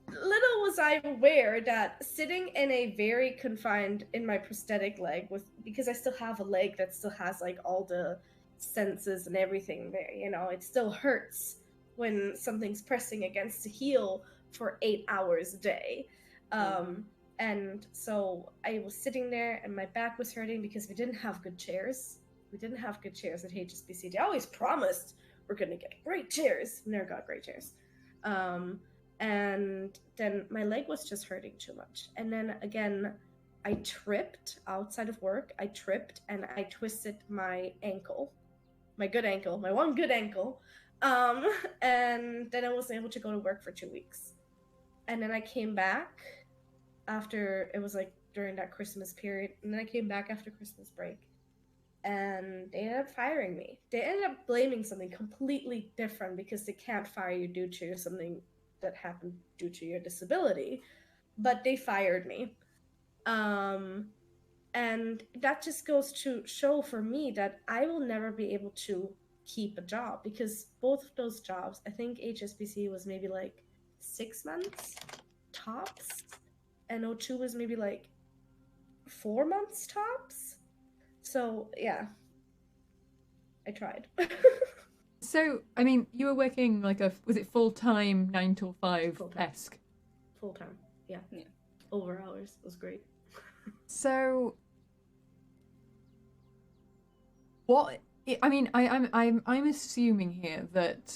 Little was I aware that sitting in a very confined, in my prosthetic leg, because I still have a leg that still has like all the senses and everything there, it still hurts when something's pressing against the heel for 8 hours a day. And so I was sitting there and my back was hurting because we didn't have good chairs. We didn't have good chairs at HSBC. They always promised we're going to get great chairs. We never got great chairs. And then my leg was just hurting too much. And then again, I tripped outside of work. I tripped and I twisted my ankle, my one good ankle. And then I wasn't able to go to work for 2 weeks. And then I came back after, it was like during that Christmas period. And then I came back after Christmas break. And they ended up firing me. They ended up blaming something completely different because they can't fire you due to something that happened due to your disability. But they fired me. And that just goes to show for me that I will never be able to keep a job, because both of those jobs, I think HSBC was maybe like 6 months tops, and O2 was maybe like 4 months tops. So yeah, I tried. So, I mean, you were working like was it full-time 9 till 5-esque? Full-time, yeah. Over hours. It was great. So, what? I mean, I'm assuming here that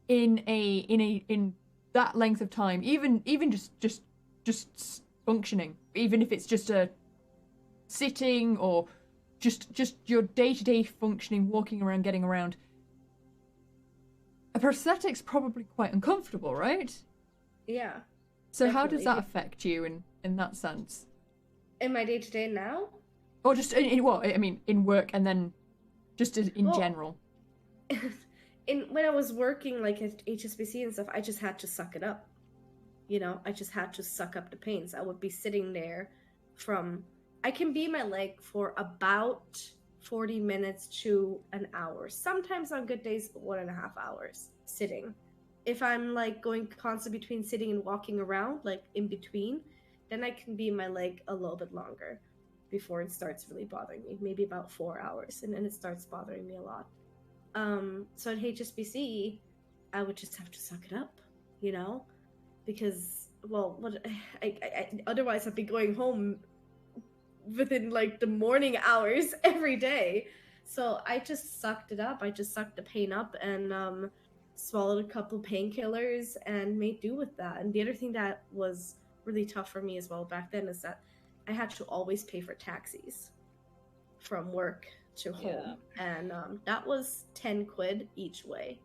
in that length of time, even just functioning, even if it's just a sitting or just your day-to-day functioning, walking around, getting around, a prosthetic's probably quite uncomfortable, right? Yeah. So definitely. How does that affect you in that sense? In my day-to-day now? Or just in what? I mean, in work and then just in Well, general. When I was working like at HSBC and stuff, I just had to suck it up. You know, I just had to suck up the pains. I would be sitting there I can be my leg for about 40 minutes to an hour. Sometimes on good days, 1.5 hours sitting. If I'm like going constant between sitting and walking around, like in between, then I can be my leg a little bit longer before it starts really bothering me. Maybe about 4 hours, and then it starts bothering me a lot. So at HSBC, I would just have to suck it up, you know, because otherwise I'd be going home within like the morning hours every day. So I just sucked it up. I just sucked the pain up and swallowed a couple painkillers and made do with that. And the other thing that was really tough for me as well back then is that I had to always pay for taxis from work to home, and that was 10 quid each way.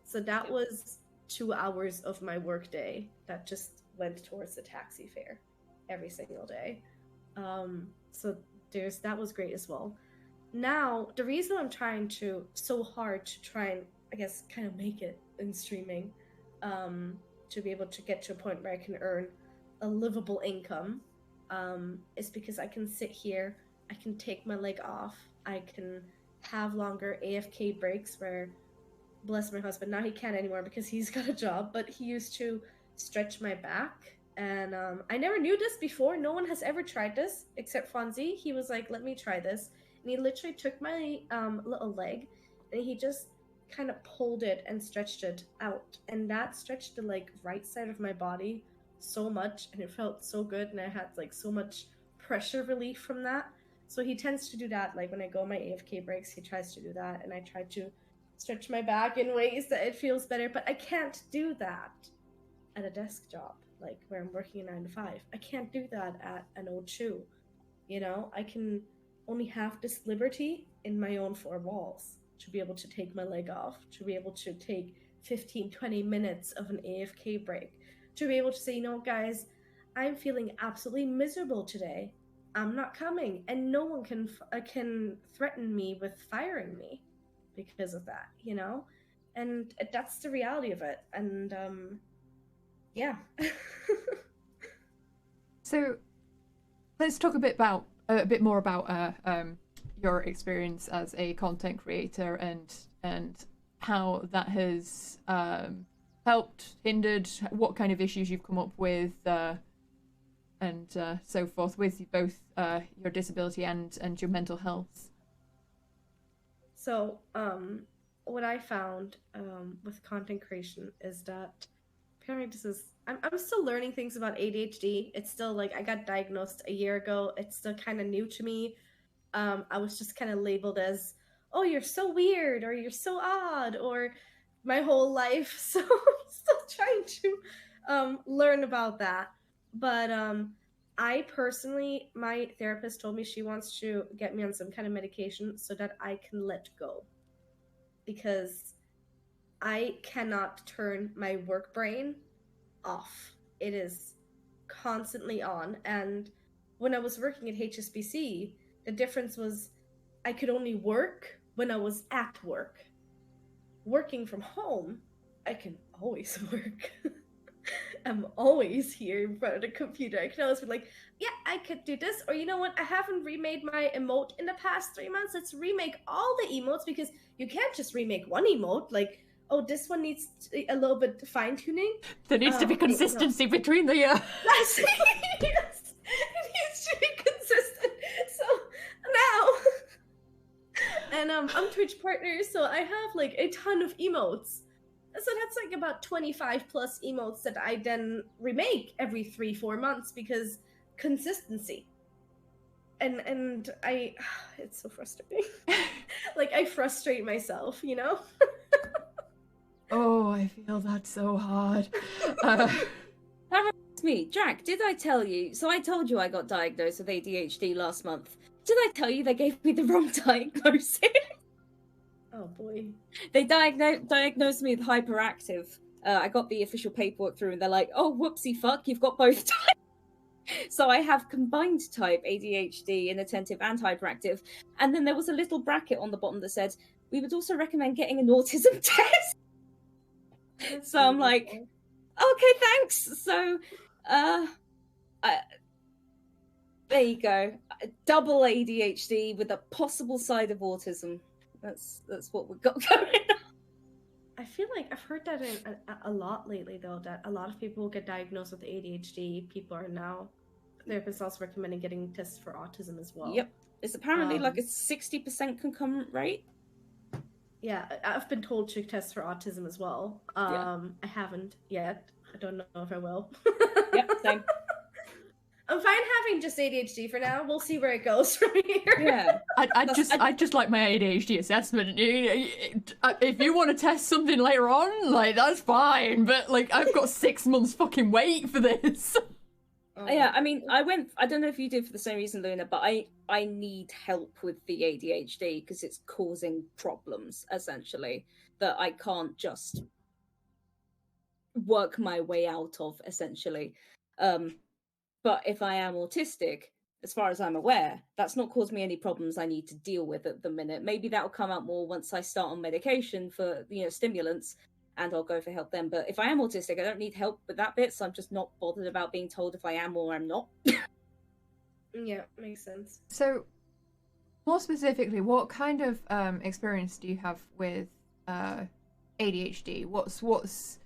So that was 2 hours of my work day that just went towards the taxi fare every single day. So that was great as well. Now, the reason I'm trying so hard to try and, I guess, kind of make it in streaming, to be able to get to a point where I can earn a livable income, is because I can sit here, I can take my leg off, I can have longer AFK breaks where, bless my husband, now he can't anymore because he's got a job, but he used to stretch my back. And I never knew this before. No one has ever tried this except Fonzie. He was like, let me try this. And he literally took my little leg and he just kind of pulled it and stretched it out. And that stretched the like right side of my body so much, and it felt so good, and I had like so much pressure relief from that. So he tends to do that, like when I go on my AFK breaks, he tries to do that, and I try to stretch my back in ways that it feels better, but I can't do that at a desk job, like where I'm working a 9 to 5. I can't do that at an O2. You know, I can only have this liberty in my own 4 walls to be able to take my leg off, to be able to take 15-20 minutes of an AFK break, to be able to say, you know, guys, I'm feeling absolutely miserable today. I'm not coming, and no one can threaten me with firing me because of that, you know? And that's the reality of it. And yeah. So let's talk a bit more about your experience as a content creator and how that has helped, hindered, what kind of issues you've come up with, and so forth with both your disability and your mental health. So what I found with content creation is that apparently I'm still learning things about ADHD. It's still like, I got diagnosed a year ago. It's still kind of new to me. I was just kind of labeled as, oh, you're so weird, or you're so odd, or my whole life. So I'm still trying to learn about that. But I personally, my therapist told me she wants to get me on some kind of medication so that I can let go. Because I cannot turn my work brain off. It is constantly on. And when I was working at HSBC, the difference was I could only work when I was at work. Working from home, I can always work. I'm always here in front of the computer. I can always be like, yeah, I could do this. Or you know what? I haven't remade my emote in the past 3 months. Let's remake all the emotes, because you can't just remake one emote. Like, oh, this one needs a little bit fine tuning. There needs to be consistency between the Yes, yes, it needs to be consistent. So now, and I'm Twitch partner, so I have like a ton of emotes. So that's like about 25 plus emotes that I then remake every 3-4 months, because consistency. And it's so frustrating. Like, I frustrate myself, you know? Oh, I feel that so hard. That reminds me, Jack, did I tell you? So I told you I got diagnosed with ADHD last month. Did I tell you they gave me the wrong diagnosis? Oh boy. They diagnosed me with hyperactive. I got the official paperwork through, and they're like, "Oh, whoopsie fuck, you've got both types." So I have combined type ADHD, inattentive and hyperactive. And then there was a little bracket on the bottom that said, we would also recommend getting an autism test. That's So I'm like, beautiful. okay, thanks. So there you go. Double ADHD with a possible side of autism. That's what we've got going on. I feel like I've heard that a lot lately, though, that a lot of people who get diagnosed with ADHD, people are now, therapists also recommending getting tests for autism as well. Yep. It's apparently like a 60% concomitant rate. Yeah, I've been told to test for autism as well. Yeah. I haven't yet. I don't know if I will. Yep, same. I'm fine having just ADHD for now. We'll see where it goes from here. Yeah. I'd just like my ADHD assessment. If you want to test something later on, like, that's fine. But like, I've got 6 months fucking wait for this. Yeah, I mean, I don't know if you did for the same reason, Luna, but I need help with the ADHD because it's causing problems, essentially, that I can't just work my way out of, essentially. But if I am autistic, as far as I'm aware, that's not caused me any problems I need to deal with at the minute. Maybe that'll come out more once I start on medication for, stimulants, and I'll go for help then. But if I am autistic, I don't need help with that bit, so I'm just not bothered about being told if I am or I'm not. Yeah, makes sense. So, more specifically, what kind of experience do you have with ADHD? What's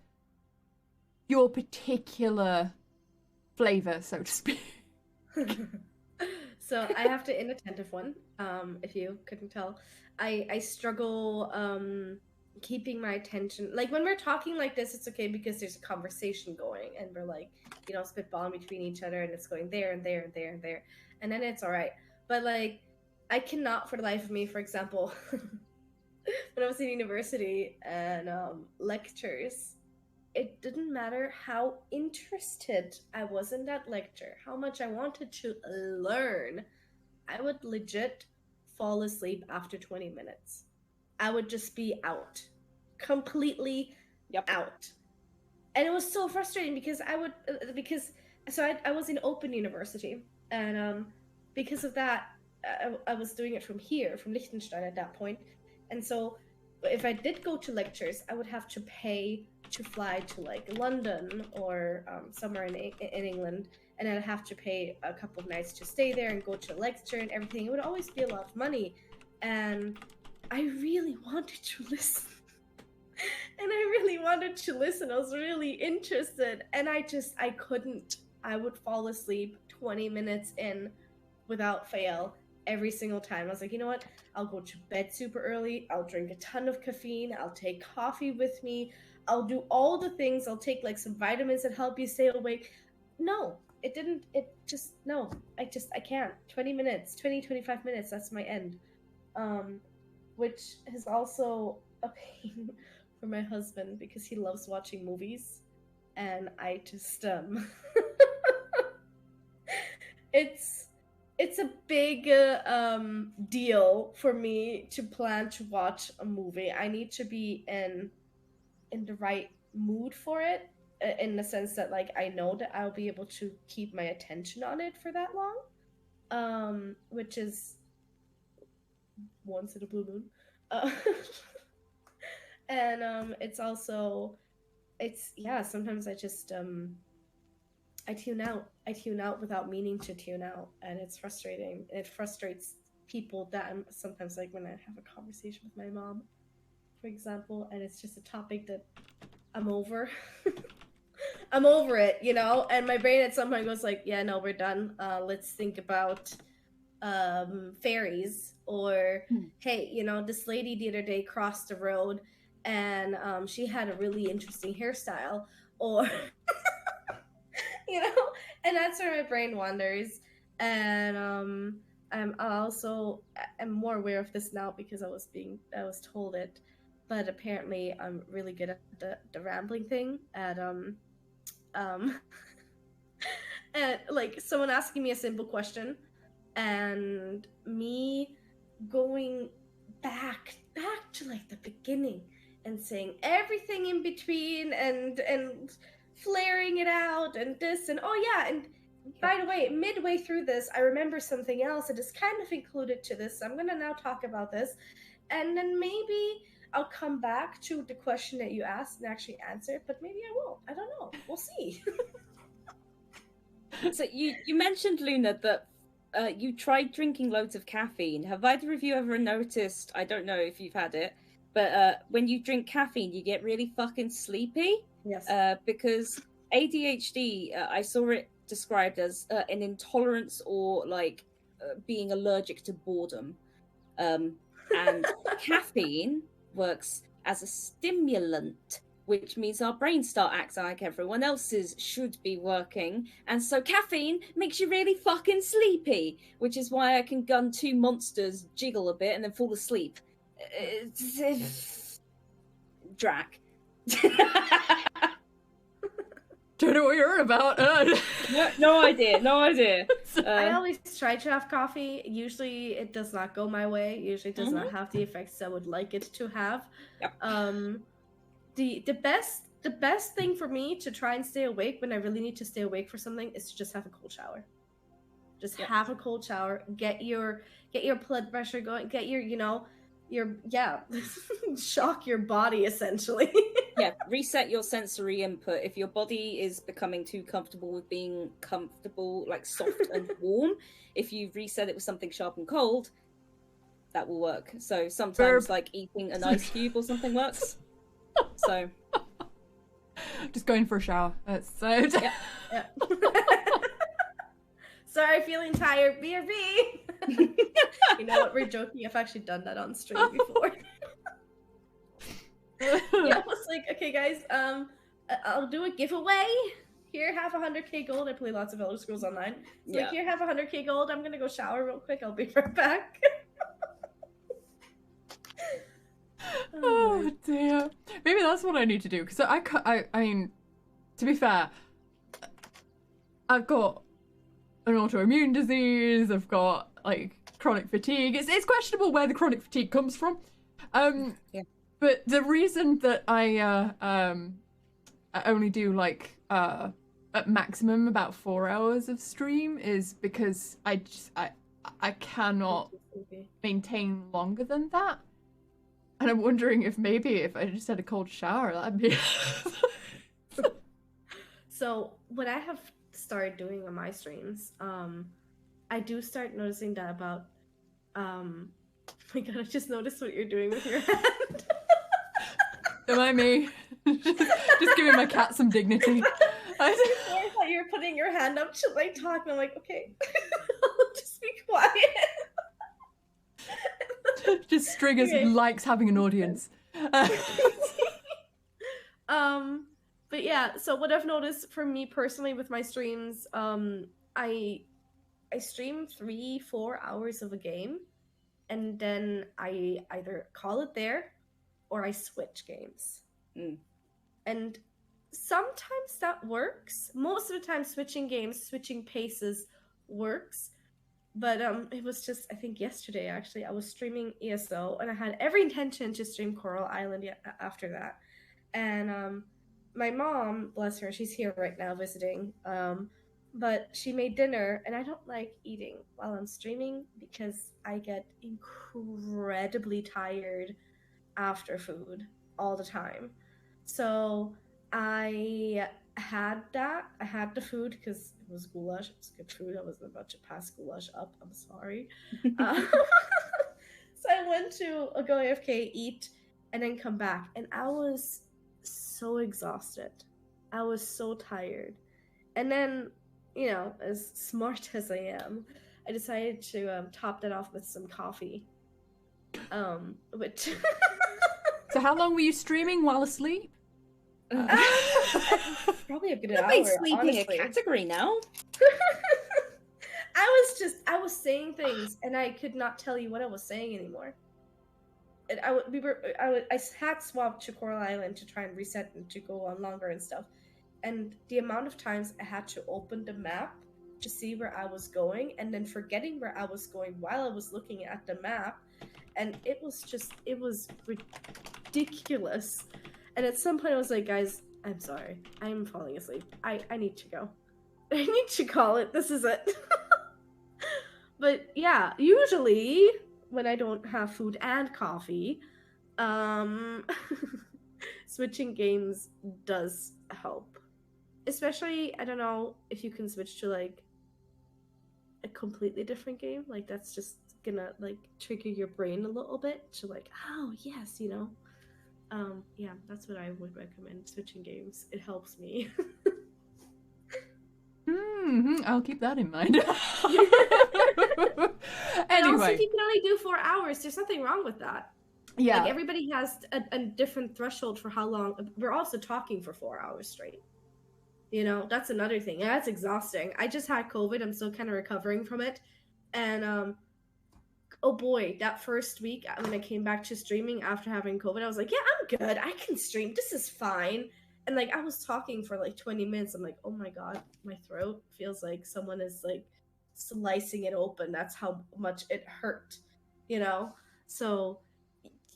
your particular flavor, so to speak? So I have the inattentive one. If you couldn't tell, I struggle keeping my attention. Like when we're talking like this, it's okay because there's a conversation going, and we're like, spitballing between each other, and it's going there and there and there and there, and then it's all right. But like, I cannot for the life of me, for example, when I was in university and lectures, it didn't matter how interested I was in that lecture, how much I wanted to learn, I would legit fall asleep after 20 minutes. I would just be out, completely out. And it was so frustrating because I was in open university, and because of that, I was doing it from here, from Liechtenstein at that point. And so if I did go to lectures, I would have to pay to fly to like London or somewhere in England, and I'd have to pay a couple of nights to stay there and go to a lecture and everything. It would always be a lot of money, and I really wanted to listen. And I really wanted to listen. I was really interested, and I couldn't. I would fall asleep 20 minutes in without fail every single time. I was like, you know what? I'll go to bed super early. I'll drink a ton of caffeine. I'll take coffee with me. I'll do all the things. I'll take like some vitamins that help you stay awake. No, it didn't. No, I can't. 20 minutes, 25 minutes. That's my end. Which is also a pain for my husband because he loves watching movies. And I just, it's a big deal for me to plan to watch a movie. I need to be in the right mood for it, in the sense that like I know that I'll be able to keep my attention on it for that long, which is once in a blue moon. And it's also, sometimes I just I tune out without meaning to tune out, and it's frustrating. It frustrates people that I'm sometimes, like when I have a conversation with my mom, for example, and it's just a topic that I'm over. I'm over it, and my brain at some point goes like, yeah, no, we're done. Let's think about fairies, or hey, this lady the other day crossed the road and she had a really interesting hairstyle, or and that's where my brain wanders. And I'm more aware of this now because I was told it, but apparently I'm really good at the rambling thing, at at like someone asking me a simple question and me going back to like the beginning and saying everything in between and flaring it out and this and oh yeah, and By the way, midway through this, I remember something else that is kind of included to this. So I'm gonna now talk about this, and then maybe I'll come back to the question that you asked and actually answer it. But maybe I won't. I don't know. We'll see. So you mentioned, Luna, that you tried drinking loads of caffeine. Have either of you ever noticed, I don't know if you've had it, but when you drink caffeine, you get really fucking sleepy? Yes. Because ADHD, I saw it described as an intolerance or like being allergic to boredom. And caffeine works as a stimulant, which means our brains start acting like everyone else's should be working. And so caffeine makes you really fucking sleepy, which is why I can gun 2 monsters, jiggle a bit, and then fall asleep. Drac. Don't know what you're on about. No idea. I always try to have coffee. Usually it does not go my way. Usually it does not have the effects I would like it to have. Yep. The best thing for me to try and stay awake when I really need to stay awake for something is to just have a cold shower. Just have a cold shower. Get your blood pressure going. Get your shock your body essentially. Yeah, reset your sensory input. If your body is becoming too comfortable with being comfortable, like soft and warm, if you reset it with something sharp and cold, that will work. So sometimes like eating an ice cube or something works. So just going for a shower. That's so yeah. Sorry, feeling tired. BRB. You know what? We're joking. I've actually done that on stream before. Yeah, I was like, okay, guys, I'll do a giveaway. Here, have 100k gold. I play lots of Elder Scrolls Online. It's like, here, have 100k gold. I'm gonna go shower real quick. I'll be right back. Oh dear. Maybe that's what I need to do, because I mean, to be fair, I've got an autoimmune disease. I've got like chronic fatigue. It's questionable where the chronic fatigue comes from. But the reason that I only do like at maximum about 4 hours of stream is because I cannot maintain longer than that. And I'm wondering if maybe if I just had a cold shower, that'd be. So what I have started doing on my streams, I do start noticing that about. Oh my god! I just noticed what you're doing with your hand. Don't mind me. Just giving my cat some dignity. I thought you were putting your hand up to like talk, and I'm like, okay, just be quiet. Just Striggers likes having an audience. But yeah, so what I've noticed for me personally with my streams, I stream 3-4 hours of a game, and then I either call it there or I switch games. And sometimes that works. Most of the time switching games, switching paces works. But it was just, I think yesterday actually, I was streaming ESO and I had every intention to stream Coral Island after that. And my mom, bless her, she's here right now visiting, but she made dinner, and I don't like eating while I'm streaming because I get incredibly tired after food all the time. So I had the food because it was goulash. It was good food. I wasn't about to pass goulash up. I'm sorry. So I went to go AFK, eat, and then come back, and I was so exhausted. I was so tired. And then, you know, as smart as I am, I decided to top that off with some coffee. Which So how long were you streaming while asleep? Probably a good hour. Sleeping honestly. a category now. I was saying things, and I could not tell you what I was saying anymore. And I had swapped to Coral Island to try and reset and to go on longer and stuff. And the amount of times I had to open the map to see where I was going, and then forgetting where I was going while I was looking at the map, and it was ridiculous. And at some point I was like, guys, I'm sorry, I'm falling asleep. I need to go. I need to call it. This is it. But yeah, usually when I don't have food and coffee, um, switching games does help. Especially, I don't know if you can switch to like a completely different game. Like that's just gonna like trigger your brain a little bit to like, oh yes, you know. Yeah, that's what I would recommend. Switching games. It helps me. I'll keep that in mind. And also, Anyway, if you can only do 4 hours, there's nothing wrong with that. yeah, Like everybody has a different threshold for how long. We're also talking for 4 hours straight. You know, that's another thing. Yeah, that's exhausting. I just had COVID. I'm still kind of recovering from it. And oh boy, that first week when I came back to streaming after having COVID, I was like, yeah, I'm good. I can stream. This is fine. And like I was talking for like 20 minutes. I'm like, oh my god, my throat feels like someone is like slicing it open. That's how much it hurt, you know? So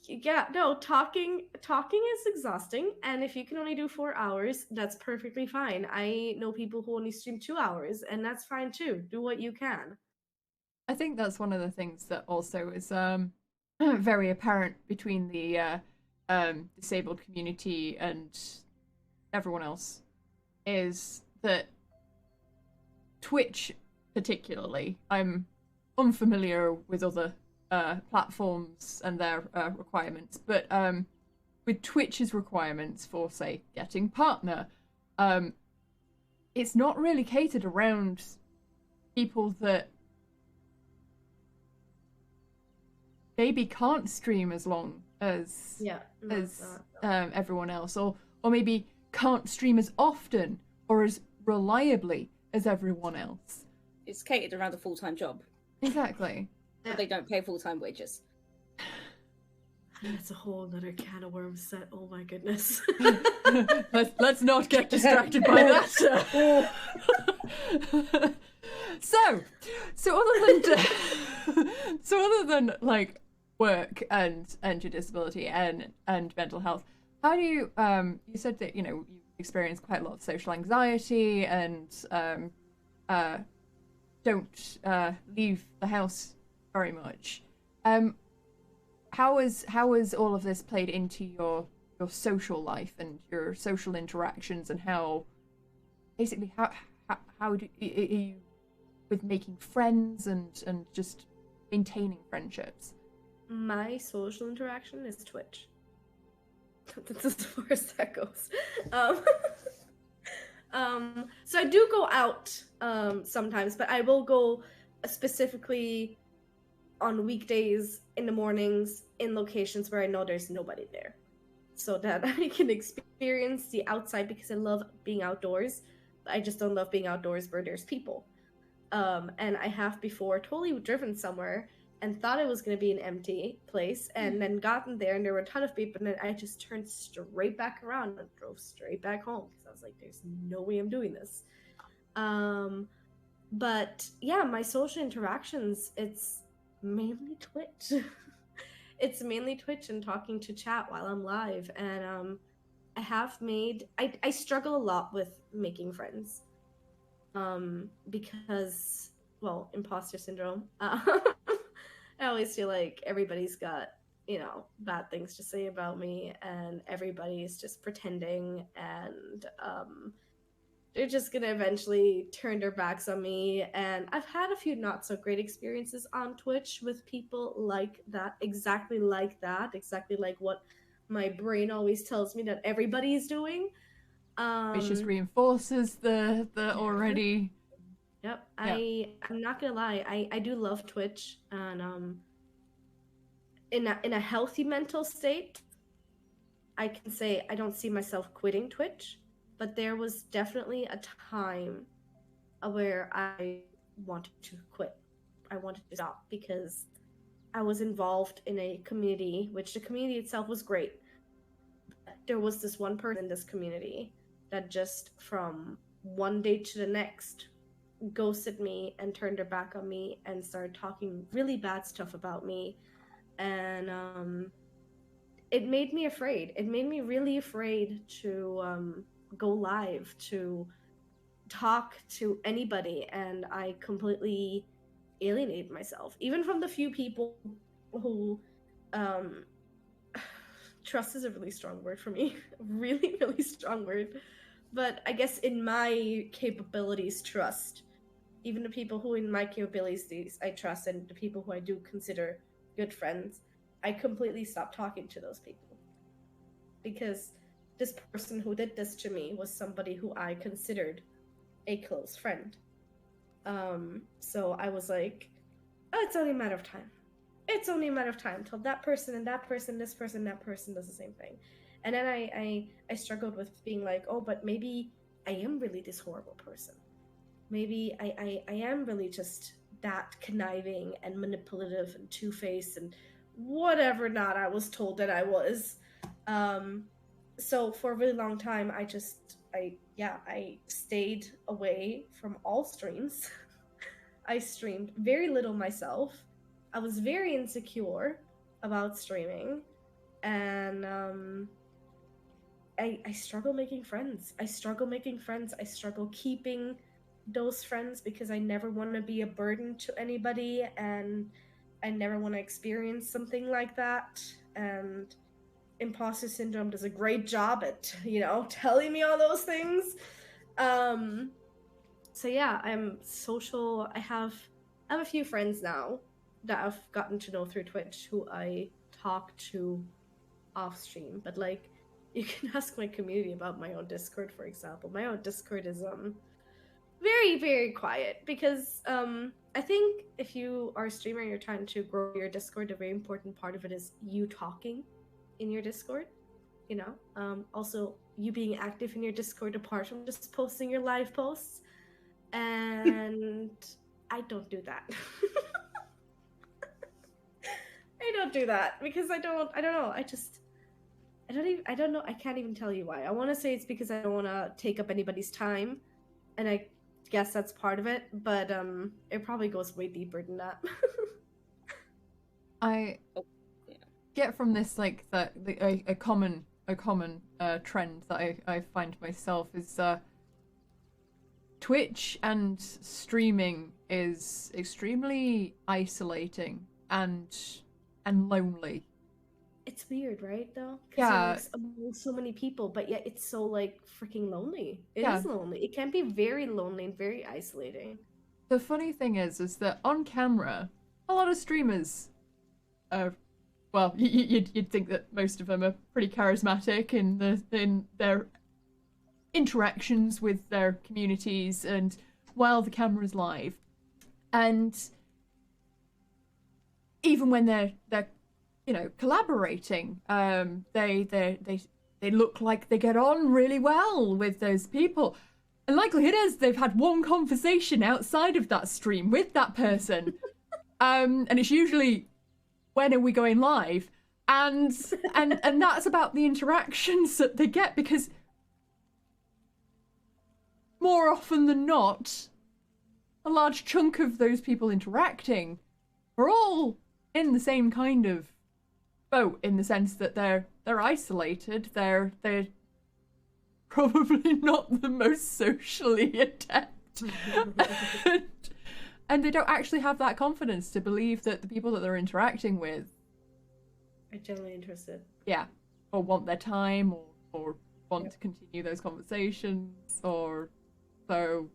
yeah, no, talking is exhausting, and if you can only do 4 hours, that's perfectly fine. I know people who only stream 2 hours, and that's fine too. Do what you can. I think that's one of the things that also is very apparent between the disabled community and everyone else is that Twitch, particularly, I'm unfamiliar with other platforms and their requirements, but with Twitch's requirements for, say, getting partner, it's not really catered around people that maybe can't stream as long as everyone else, or maybe can't stream as often or as reliably as everyone else. It's catered around a full-time job. Exactly. But they don't pay full-time wages. That's a whole other can of worms set. Oh my goodness. let's not get distracted by that. So other than like work and your disability and mental health, how do you you said that you experience quite a lot of social anxiety and don't leave the house very much. How has all of this played into your social life and your social interactions, and how do you with making friends and just maintaining friendships? My social interaction is Twitch. That's as far as that goes. So I do go out sometimes, but I will go specifically on weekdays in the mornings in locations where I know there's nobody there, so that I can experience the outside, because I love being outdoors. I just don't love being outdoors where there's people. And I have before totally driven somewhere and thought it was going to be an empty place, and then gotten there and there were a ton of people, and then I just turned straight back around and drove straight back home because I was like, there's no way I'm doing this. But yeah, my social interactions, it's mainly Twitch. It's mainly Twitch and talking to chat while I'm live. And I struggle a lot with making friends. Because, well, imposter syndrome. I always feel like everybody's got, bad things to say about me, and everybody's just pretending, and they're just gonna eventually turn their backs on me. And I've had a few not so great experiences on Twitch with people like that, exactly like what my brain always tells me that everybody's doing. Which just reinforces the already. Yep. Yeah. I'm not gonna lie, I do love Twitch, and in a healthy mental state, I can say I don't see myself quitting Twitch. But there was definitely a time where I wanted to quit. I wanted to stop because I was involved in a community, which the community itself was great. There was this one person in this community that just from one day to the next ghosted me and turned her back on me and started talking really bad stuff about me. And it made me afraid. It made me really afraid to go live, to talk to anybody, and I completely alienate myself, even from the few people who trust is a really strong word for me. Really, really strong word. But I guess in my capabilities, trust. Even the people who in my capabilities I trust, and the people who I do consider good friends, I completely stopped talking to those people. Because this person who did this to me was somebody who I considered a close friend. So I was like, oh, it's only a matter of time. It's only a matter of time till that person and that person, this person, that person does the same thing. And then I struggled with being like, oh, but maybe I am really this horrible person. Maybe I am really just that conniving and manipulative and two-faced and whatever not I was told that I was. So for a really long time, I stayed away from all streams. I streamed very little myself. I was very insecure about streaming, and I struggle making friends. I struggle keeping those friends because I never want to be a burden to anybody, and I never want to experience something like that. And imposter syndrome does a great job at, telling me all those things. So yeah, I'm social. I have a few friends now that I've gotten to know through Twitch who I talk to off stream. But like, you can ask my community about my own Discord, for example. My own Discord is very, very quiet because I think if you are a streamer and you're trying to grow your Discord, a very important part of it is you talking in your Discord. Also you being active in your Discord apart from just posting your live posts. And I don't do that. I don't do that because I don't know. I don't know. I can't even tell you why. I want to say it's because I don't want to take up anybody's time, and I guess that's part of it, but it probably goes way deeper than that. I get from this like that a common trend that I find myself is Twitch and streaming is extremely isolating and lonely. It's weird, right? Though, yeah, among so many people, but yet it's so like freaking lonely. It is lonely. It can be very lonely and very isolating. The funny thing is that on camera, a lot of streamers, well, you'd think that most of them are pretty charismatic in their interactions with their communities and while the camera's live, and even when they're collaborating, they look like they get on really well with those people, and likelihood is they've had one conversation outside of that stream with that person. And it's usually, when are we going live, and that's about the interactions that they get, because more often than not, a large chunk of those people interacting are all in the same kind of boat, in the sense that they're isolated, they're probably not the most socially adept, and they don't actually have that confidence to believe that the people that they're interacting with are genuinely interested. Yeah, or want their time, or want to continue those conversations, or so.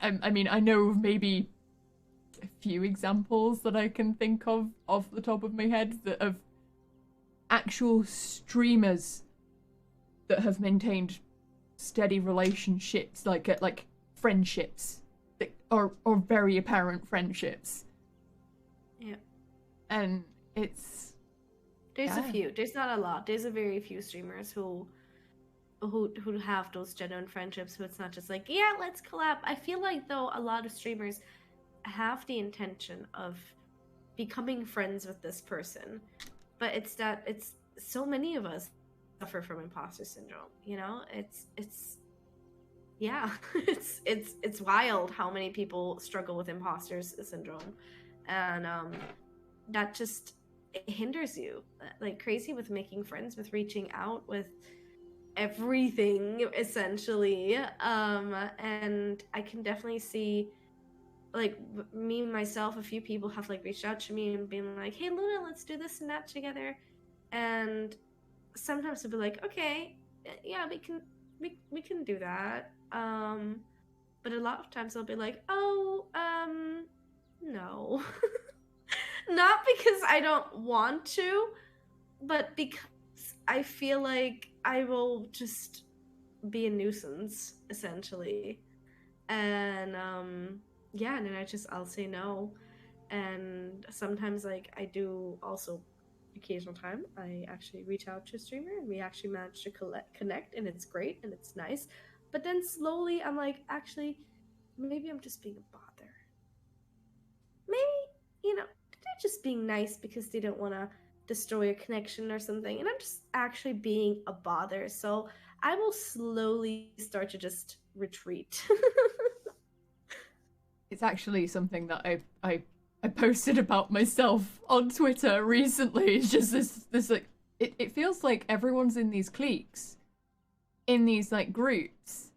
I mean, I know of maybe a few examples that I can think of off the top of my head that of actual streamers that have maintained steady relationships, like friendships, that are very apparent friendships. Yeah. And it's... There's a few. There's not a lot. There's a very few streamers who have those genuine friendships, so it's not just like, yeah, let's collab. I feel like, though, a lot of streamers have the intention of becoming friends with this person, but it's so many of us suffer from imposter syndrome, it's it's wild how many people struggle with imposter syndrome, and that just hinders you like crazy with making friends, with reaching out, with everything essentially. And I can definitely see, like, me myself, a few people have like reached out to me and been like, hey Luna, let's do this and that together. And sometimes they'll be like, okay, yeah, we can do that. But a lot of times they'll be like, oh, no. Not because I don't want to, but because I feel like I will just be a nuisance, essentially. And yeah, and then I'll say no. And sometimes, like, I do also, occasional time, I actually reach out to a streamer and we actually manage to connect, and it's great and it's nice. But then slowly I'm like, actually, maybe I'm just being a bother. Maybe, they're just being nice because they don't want to destroy a connection or something, and I'm just actually being a bother. So I will slowly start to just retreat. It's actually something that I posted about myself on Twitter recently. It's just this like, it feels like everyone's in these cliques, in these like groups,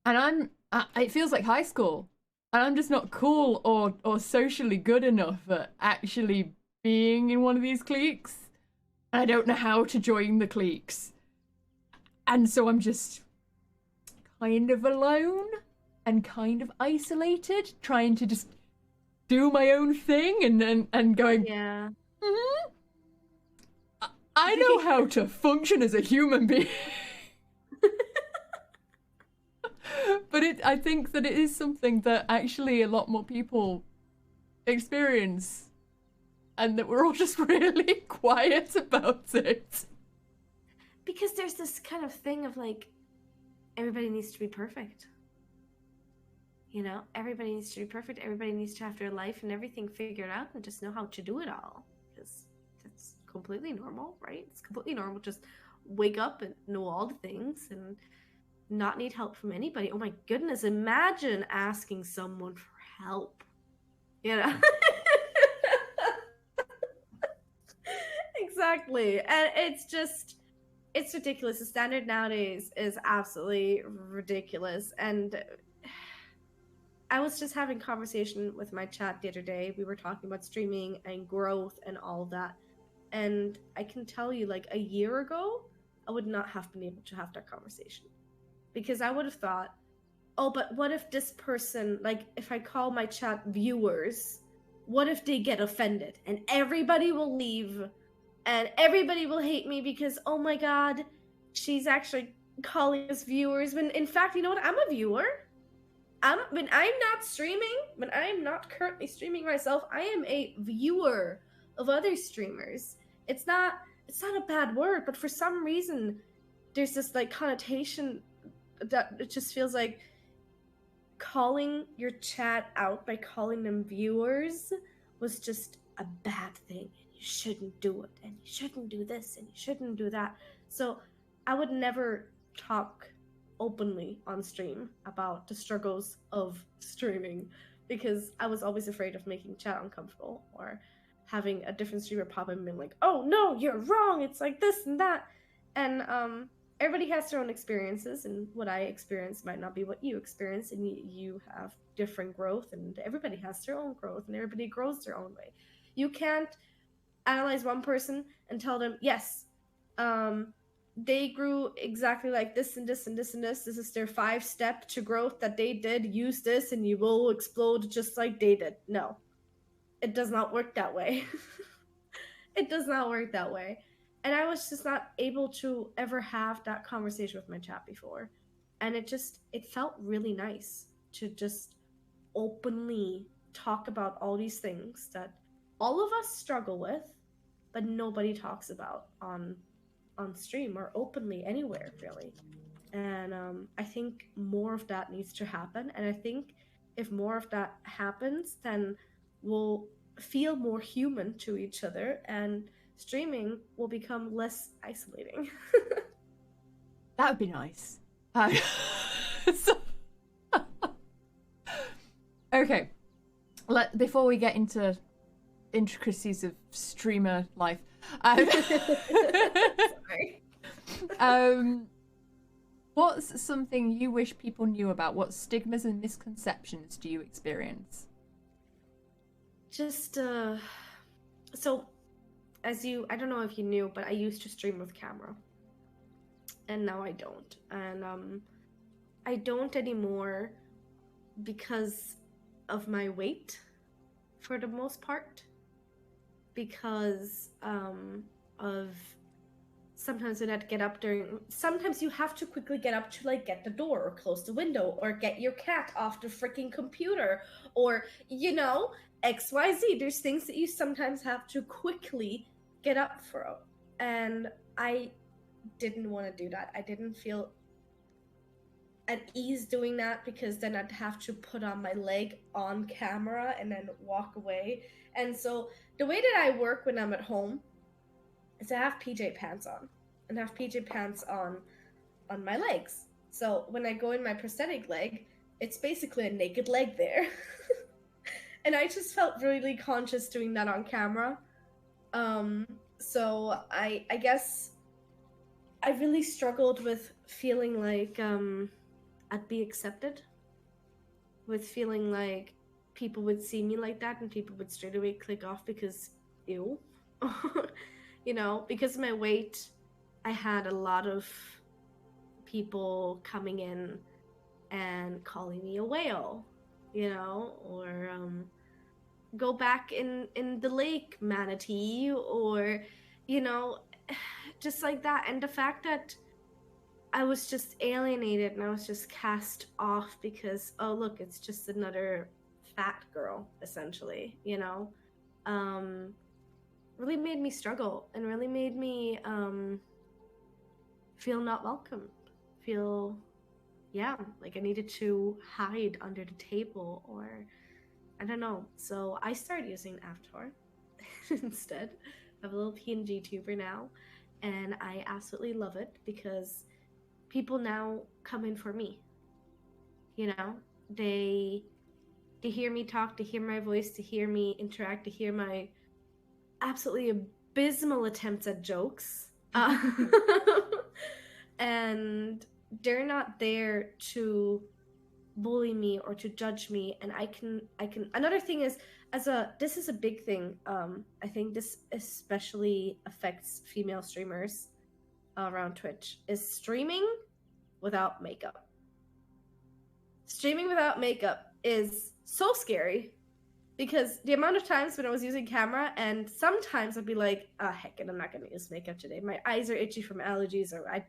and it feels like high school, and I'm just not cool or socially good enough at actually being in one of these cliques. And I don't know how to join the cliques, and so I'm just kind of alone and kind of isolated, trying to just do my own thing and going, Yeah. I know how to function as a human being. But I think that it is something that actually a lot more people experience, and that we're all just really quiet about it. Because there's this kind of thing of like, everybody needs to be perfect. Everybody needs to be perfect. Everybody needs to have their life and everything figured out and just know how to do it all. Because that's completely normal, right? It's completely normal. Just wake up and know all the things and not need help from anybody. Oh my goodness, imagine asking someone for help. Exactly. And it's ridiculous. The standard nowadays is absolutely ridiculous. And I was just having a conversation with my chat the other day. We were talking about streaming and growth and all of that. And I can tell you, like, a year ago, I would not have been able to have that conversation. Because I would have thought, oh, but what if this person, like, if I call my chat viewers, what if they get offended? And everybody will leave. And everybody will hate me because, oh my god, she's actually calling us viewers. When, in fact, you know what? I'm a viewer. When I'm not streaming, when I'm not currently streaming myself, I am a viewer of other streamers. It's not a bad word, but for some reason, there's this like connotation that it just feels like calling your chat out by calling them viewers was just a bad thing. And you shouldn't do it, and you shouldn't do this, and you shouldn't do that. So I would never talk openly on stream about the struggles of streaming because I was always afraid of making chat uncomfortable or having a different streamer pop in and being like, oh no, you're wrong, it's like this and that. And everybody has their own experiences, and what I experience might not be what you experience, and you have different growth, and everybody has their own growth, and everybody grows their own way. You can't analyze one person and tell them, yes, they grew exactly like this and this and this and this. This is their 5-step to growth that they did. Use this and you will explode just like they did. No, it does not work that way. It does not work that way. And I was just not able to ever have that conversation with my chat before. And it felt really nice to just openly talk about all these things that all of us struggle with, but nobody talks about on stream or openly anywhere, really. And I think more of that needs to happen. And I think if more of that happens, then we'll feel more human to each other, and streaming will become less isolating. That would be nice. Okay, before we get into intricacies of streamer life, Sorry. What's something you wish people knew about? What stigmas and misconceptions do you experience? Just so I don't know if you knew, but I used to stream with camera, and now I don't. And I don't anymore because of my weight, for the most part, because of sometimes when I'd get up sometimes you have to quickly get up to like get the door or close the window or get your cat off the freaking computer, or XYZ. There's things that you sometimes have to quickly get up for, and I didn't want to do that. I didn't feel at ease doing that, because then I'd have to put on my leg on camera and then walk away. And so the way that I work when I'm at home is I have PJ pants on, and have PJ pants on my legs. So when I go in my prosthetic leg, it's basically a naked leg there. And I just felt really conscious doing that on camera. So I guess I really struggled with feeling like I'd be accepted, with feeling like people would see me like that and people would straight away click off because ew. Because of my weight, I had a lot of people coming in and calling me a whale, or go back in the lake, manatee, or just like that. And the fact that I was just alienated and I was just cast off because, oh look, it's just another fat girl, essentially, really made me struggle, and really made me feel not welcomed, feel like I needed to hide under the table, or I don't know. So I started using Avatar instead. I have a little PNG tuber now, and I absolutely love it because people now come in for me. They hear me talk, to hear my voice, to hear me interact, to hear my absolutely abysmal attempts at jokes. And they're not there to bully me or to judge me. And I can another thing is, this is a big thing. I think this especially affects female streamers around Twitch, is streaming without makeup. Streaming without makeup is so scary, because the amount of times when I was using camera, and sometimes I'd be like, heck it, I'm not going to use makeup today. My eyes are itchy from allergies, or I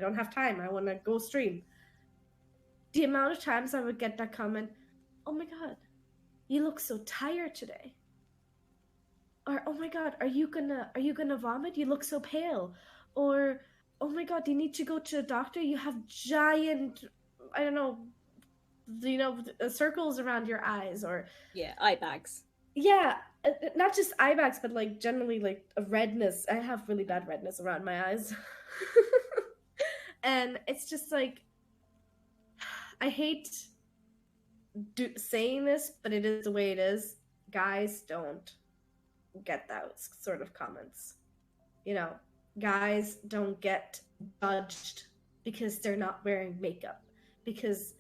don't have time. I want to go stream. The amount of times I would get that comment, oh my god, you look so tired today. Or, oh my god, are you gonna vomit? You look so pale. Or, oh my god, do you need to go to a doctor? You have giant, I don't know, circles around your eyes. Or eye bags. Yeah, not just eye bags, but like generally like a redness. I have really bad redness around my eyes. And it's just like, I hate saying this, but it is the way it is. Guys don't get those sort of comments. Guys don't get judged because they're not wearing makeup, because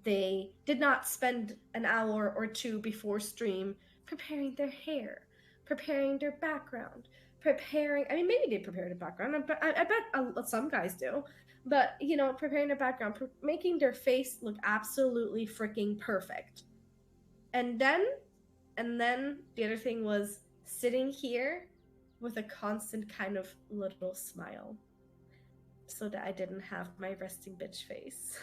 they did not spend an hour or two before stream preparing their hair, preparing their background, maybe they prepare the background. I bet some guys do. But, preparing their background, making their face look absolutely freaking perfect. And then the other thing was sitting here with a constant kind of little smile, so that I didn't have my resting bitch face.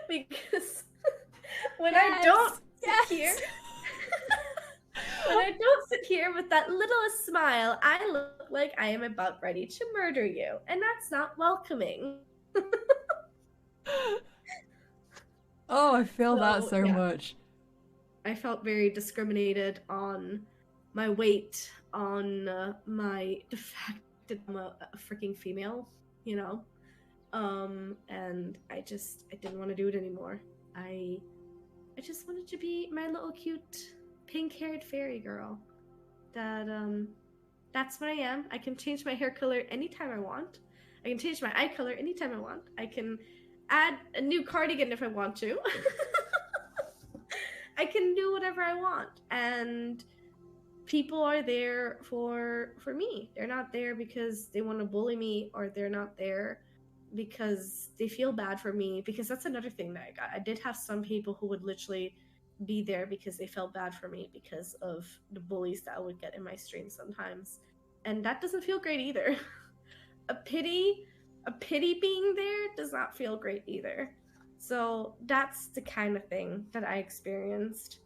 Because when I don't sit here, when I don't sit here with that little smile, I look like I am about ready to murder you, and that's not welcoming. Oh, I feel that so much. I felt very discriminated on my weight, on the fact that I'm a freaking female, and I didn't want to do it anymore. I just wanted to be my little cute pink-haired fairy girl. That's what I am. I can change my hair color anytime I want. I can change my eye color anytime I want. I can add a new cardigan if I want to. I can do whatever I want. And people are there for me. They're not there because they want to bully me, or they're not there because they feel bad for me, because that's another thing that I got. I did have some people who would literally be there because they felt bad for me because of the bullies that I would get in my stream sometimes. And that doesn't feel great either. a pity being there does not feel great either. So that's the kind of thing that I experienced.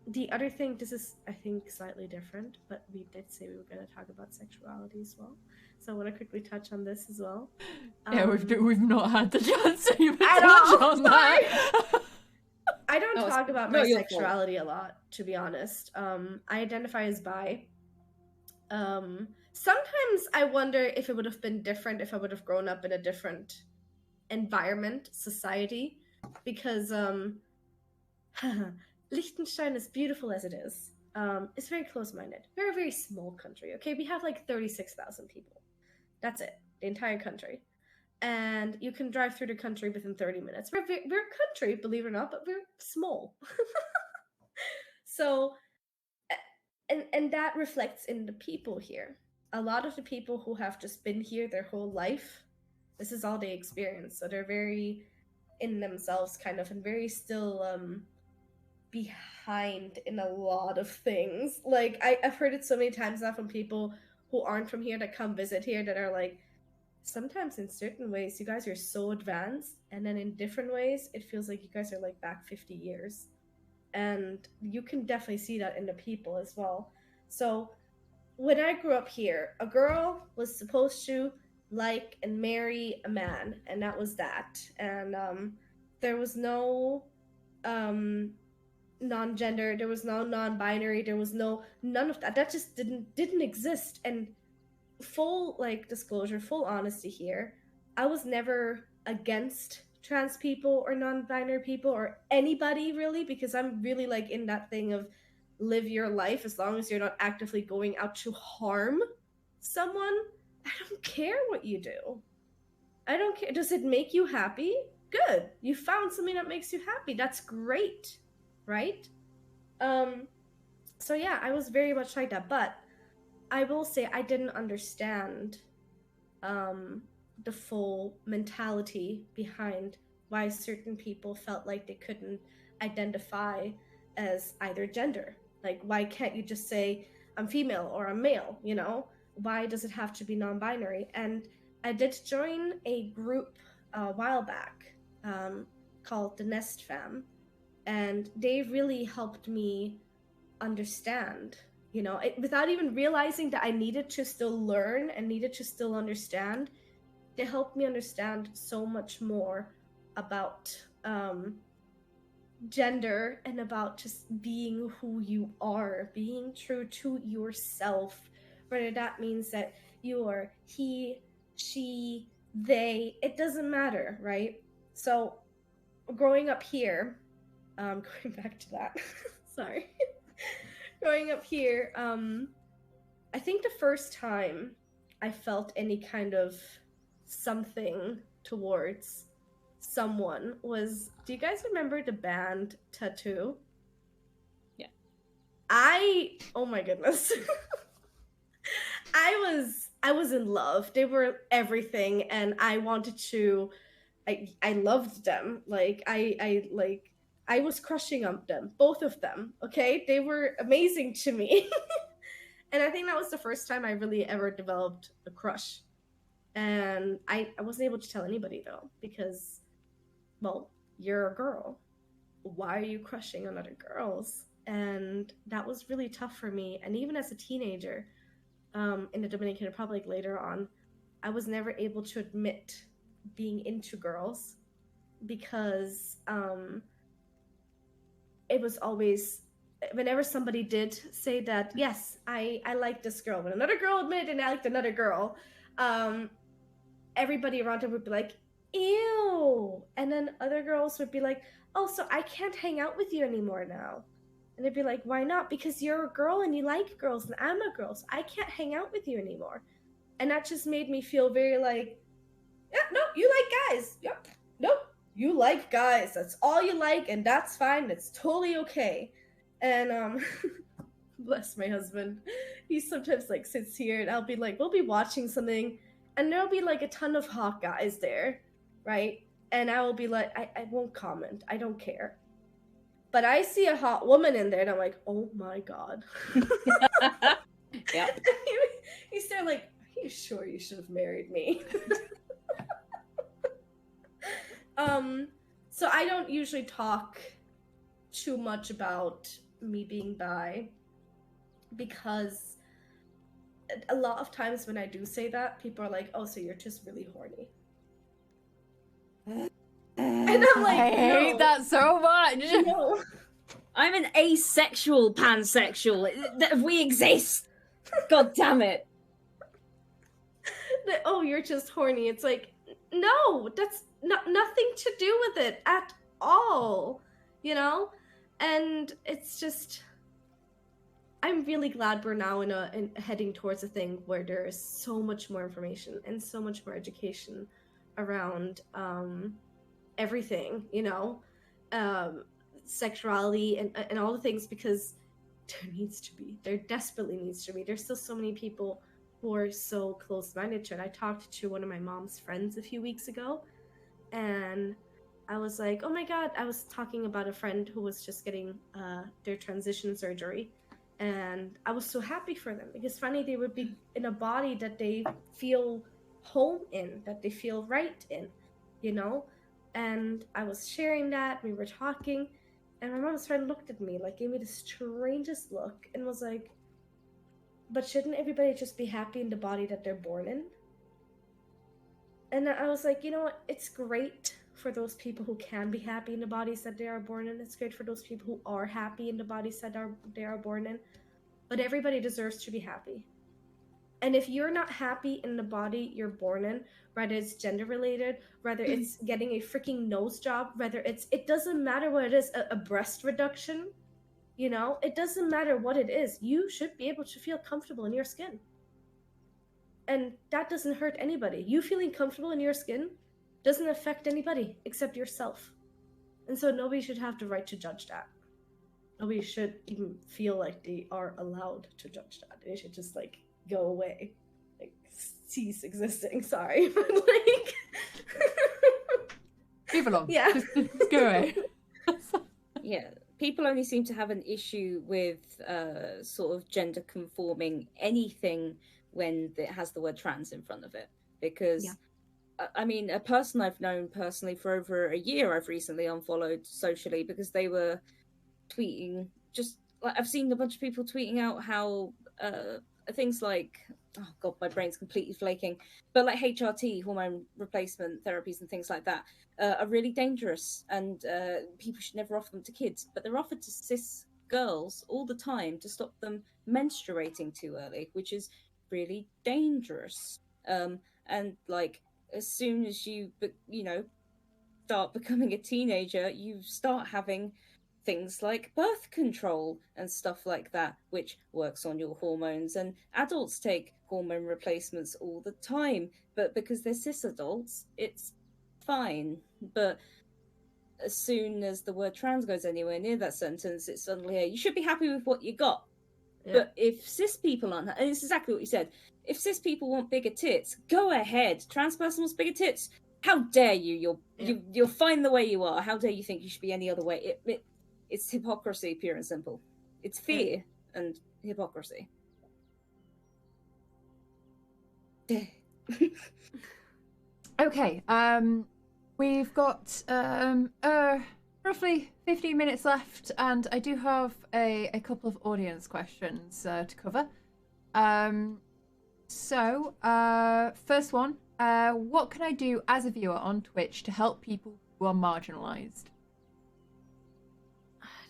The other thing, this is, I think, slightly different, but we did say we were going to talk about sexuality as well. So I want to quickly touch on this as well. Yeah, we've not had the chance to even at touch all. on that. I don't talk about my sexuality a lot, to be honest. I identify as bi. Sometimes I wonder if it would have been different if I would have grown up in a different environment, society, because Liechtenstein, as beautiful as it is very close-minded. We're a very small country, okay? We have like 36,000 people. That's it, the entire country. And you can drive through the country within 30 minutes. We're a country, believe it or not, but we're small. So, and that reflects in the people here. A lot of the people who have just been here their whole life, this is all they experience. So they're very in themselves, kind of, and very still behind in a lot of things. Like, I've heard it so many times now from people who aren't from here that come visit here that are like, sometimes in certain ways you guys are so advanced, and then in different ways it feels like you guys are like back 50 years. And you can definitely see that in the people as well. So when I grew up here, a girl was supposed to like and marry a man, and that was that. And there was no non-gender, there was no non-binary, there was none of that. That just didn't exist. And full like disclosure, full honesty here, I was never against trans people or non-binary people or anybody really, because I'm really like in that thing of live your life as long as you're not actively going out to harm someone. I don't care what you do. I don't care. Does it make you happy? Good. You found something that makes you happy. That's great, right? So yeah, I was very much like that, but I will say I didn't understand the full mentality behind why certain people felt like they couldn't identify as either gender. Like, why can't you just say I'm female or I'm male, you know? Why does it have to be non-binary? And I did join a group a while back called the Nest Fam, and they really helped me understand, you know, without even realizing that I needed to still learn and needed to still understand. They helped me understand so much more about gender and about just being who you are, being true to yourself, whether that means that you are he, she, they, it doesn't matter, right? So growing up here, going back to that, sorry. Growing up here, I think the first time I felt any kind of something towards someone was, do you guys remember the band Tattoo? Yeah. Oh my goodness. I was in love. They were everything, and I wanted to, I loved them. Like, I was crushing on them, both of them, okay? They were amazing to me. And I think that was the first time I really ever developed a crush. And I wasn't able to tell anybody, though, because, well, you're a girl. Why are you crushing on other girls? And that was really tough for me. And even as a teenager, in the Dominican Republic later on, I was never able to admit being into girls because it was always, whenever somebody did say that, yes, I like this girl, when another girl admitted and I liked another girl, everybody around her would be like, ew. And then other girls would be like, oh, so I can't hang out with you anymore now. And they'd be like, why not? Because you're a girl and you like girls and I'm a girl, so I can't hang out with you anymore. And that just made me feel very like, yeah, no, you like guys. Yep. Nope. You like guys. That's all you like, and that's fine. That's totally okay. And bless my husband. He sometimes like sits here and I'll be like, we'll be watching something and there'll be like a ton of hot guys there, right? And I will be like, I won't comment. I don't care. But I see a hot woman in there and I'm like, oh my God. Yep. You start like, are you sure you should have married me? So I don't usually talk too much about me being bi, because a lot of times when I do say that, people are like, oh, so you're just really horny. And I'm like, I hate that so much. No. I'm an asexual pansexual. We exist. God damn it. Oh, you're just horny. It's like, no, that's nothing to do with it at all, you know? And it's just, I'm really glad we're now in heading towards a thing where there is so much more information and so much more education around everything, you know, sexuality and all the things, because there desperately needs to be. There's still so many people who are so close-minded to it. I talked to one of my mom's friends a few weeks ago, and I was like, oh my God, I was talking about a friend who was just getting their transition surgery. And I was so happy for them, because finally they would be in a body that they feel home in, that they feel right in, you know? And I was sharing that, we were talking, and my mom's friend looked at me, like gave me the strangest look and was like, but shouldn't everybody just be happy in the body that they're born in? And I was like, you know what? It's great for those people who can be happy in the bodies that they are born in. It's great for those people who are happy in the bodies that they are born in. But everybody deserves to be happy. And if you're not happy in the body you're born in, whether it's gender related, whether it's getting a freaking nose job, whether it doesn't matter what it is, a breast reduction, you know, it doesn't matter what it is. You should be able to feel comfortable in your skin. And that doesn't hurt anybody. You feeling comfortable in your skin doesn't affect anybody except yourself. And so nobody should have the right to judge that. Nobody should even feel like they are allowed to judge that. They should just like go away, like cease existing. Sorry, but like Leave alone. Yeah. Just go away. Yeah, people only seem to have an issue with sort of gender conforming anything when it has the word trans in front of it, because I mean, a person I've known personally for over a year, I've recently unfollowed socially because they were tweeting, just like I've seen a bunch of people tweeting out how things like, oh god, my brain's completely flaking, but like HRT, hormone replacement therapies and things like that are really dangerous, and people should never offer them to kids, but they're offered to cis girls all the time to stop them menstruating too early, which is really dangerous. And like as soon as you start becoming a teenager, you start having things like birth control and stuff like that, which works on your hormones. And adults take hormone replacements all the time, but because they're cis adults, it's fine. But as soon as the word trans goes anywhere near that sentence, it's suddenly, hey, you should be happy with what you got. Yeah. But if cis people aren't, and it's exactly what you said, if cis people want bigger tits, go ahead. Trans person wants bigger tits. How dare you? You're fine the way you are. How dare you think you should be any other way? It's hypocrisy, pure and simple. It's fear and hypocrisy. Okay, we've got roughly 15 minutes left, and I do have a couple of audience questions to cover. First one, what can I do as a viewer on Twitch to help people who are marginalised?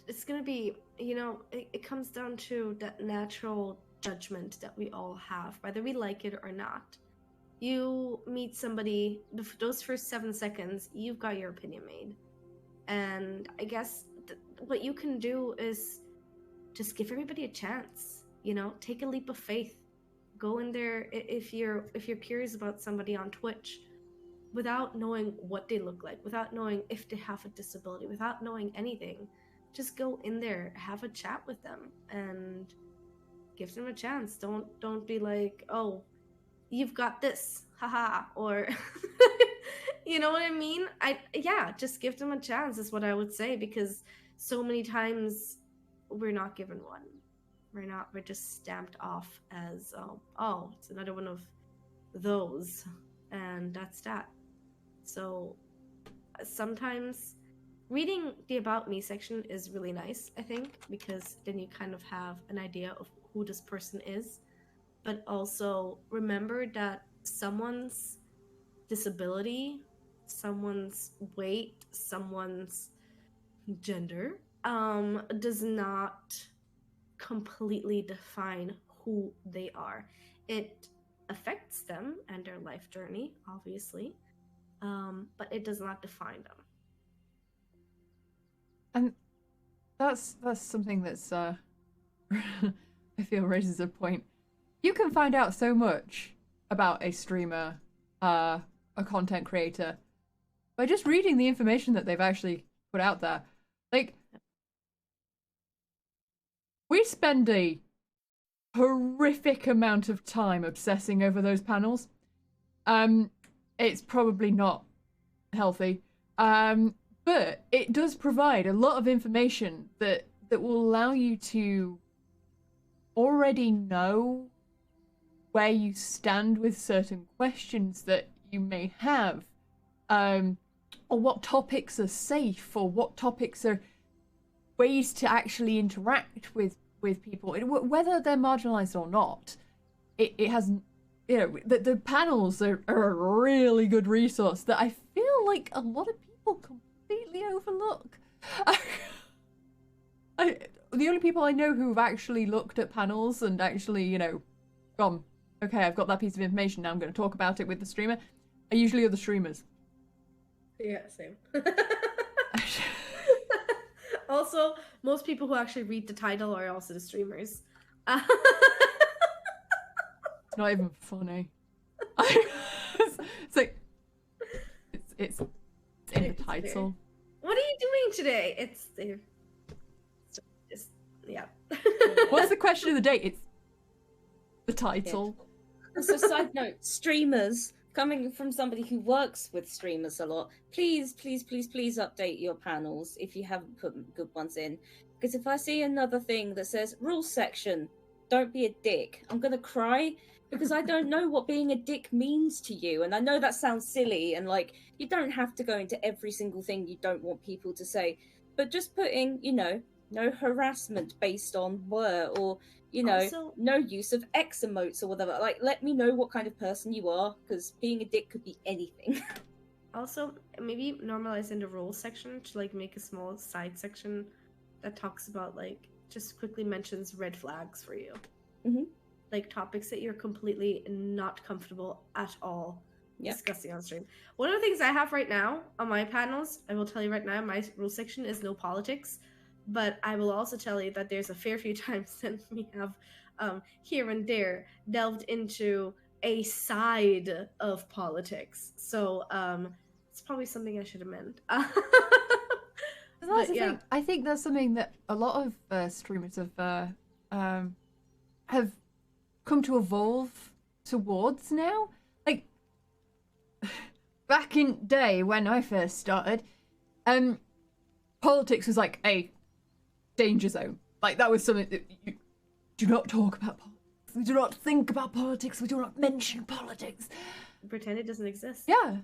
It's gonna be, it comes down to that natural judgment that we all have, whether we like it or not. You meet somebody, those first 7 seconds, you've got your opinion made. And I guess what you can do is just give everybody a chance, take a leap of faith. Go in there if you're curious about somebody on Twitch, without knowing what they look like, without knowing if they have a disability, without knowing anything. Just go in there, have a chat with them, and give them a chance. Don't be like, oh, you've got this, haha, or you know what I mean? Just give them a chance is what I would say, because so many times we're not given one. We're just stamped off as oh, it's another one of those, and that's that. So sometimes reading the About Me section is really nice, I think, because then you kind of have an idea of who this person is. But also remember that someone's disability, someone's weight, someone's gender, does not completely define who they are. It affects them and their life journey, obviously, but it does not define them. And that's something that's I feel raises a point. You can find out so much about a streamer, a content creator, by just reading the information that they've actually put out there. Like, we spend a horrific amount of time obsessing over those panels. It's probably not healthy. But it does provide a lot of information that will allow you to already know where you stand with certain questions that you may have, or what topics are safe, or what topics are ways to actually interact with people, whether they're marginalized or not. It has, you know, the panels are a really good resource that I feel like a lot of people completely overlook. The only people I know who've actually looked at panels and actually, you know, gone, okay, I've got that piece of information, now I'm going to talk about it with the streamer, are usually other streamers. Yeah, same. Also, most people who actually read the title are also the streamers. It's not even funny. It's like it's in the title. What are you doing today? It's yeah. What's the question of the day? It's the title. Yeah. So, side note, streamers, coming from somebody who works with streamers a lot, please update your panels if you haven't put good ones in. Because if I see another thing that says rules section, don't be a dick, I'm gonna cry, because I don't know what being a dick means to you. And I know that sounds silly, and like, you don't have to go into every single thing you don't want people to say, but just putting, you know, no harassment based on word, or, you know, also, no use of X emotes or whatever. Like, let me know what kind of person you are, because being a dick could be anything. Also, maybe normalize in the rules section to like make a small side section that talks about, like, just quickly mentions red flags for you. Mm-hmm. Like topics that you're completely not comfortable at all discussing on stream. One of the things I have right now on my panels, I will tell you right now, my rules section is no politics. But I will also tell you that there's a fair few times that we have here and there delved into a side of politics. So it's probably something I should amend. That's the thing. I think that's something that a lot of streamers have come to evolve towards now. Like, back in day when I first started, politics was like a danger zone. Like, that was something that you do not talk about politics. We do not think about politics. We do not mention politics. Pretend it doesn't exist. Yeah.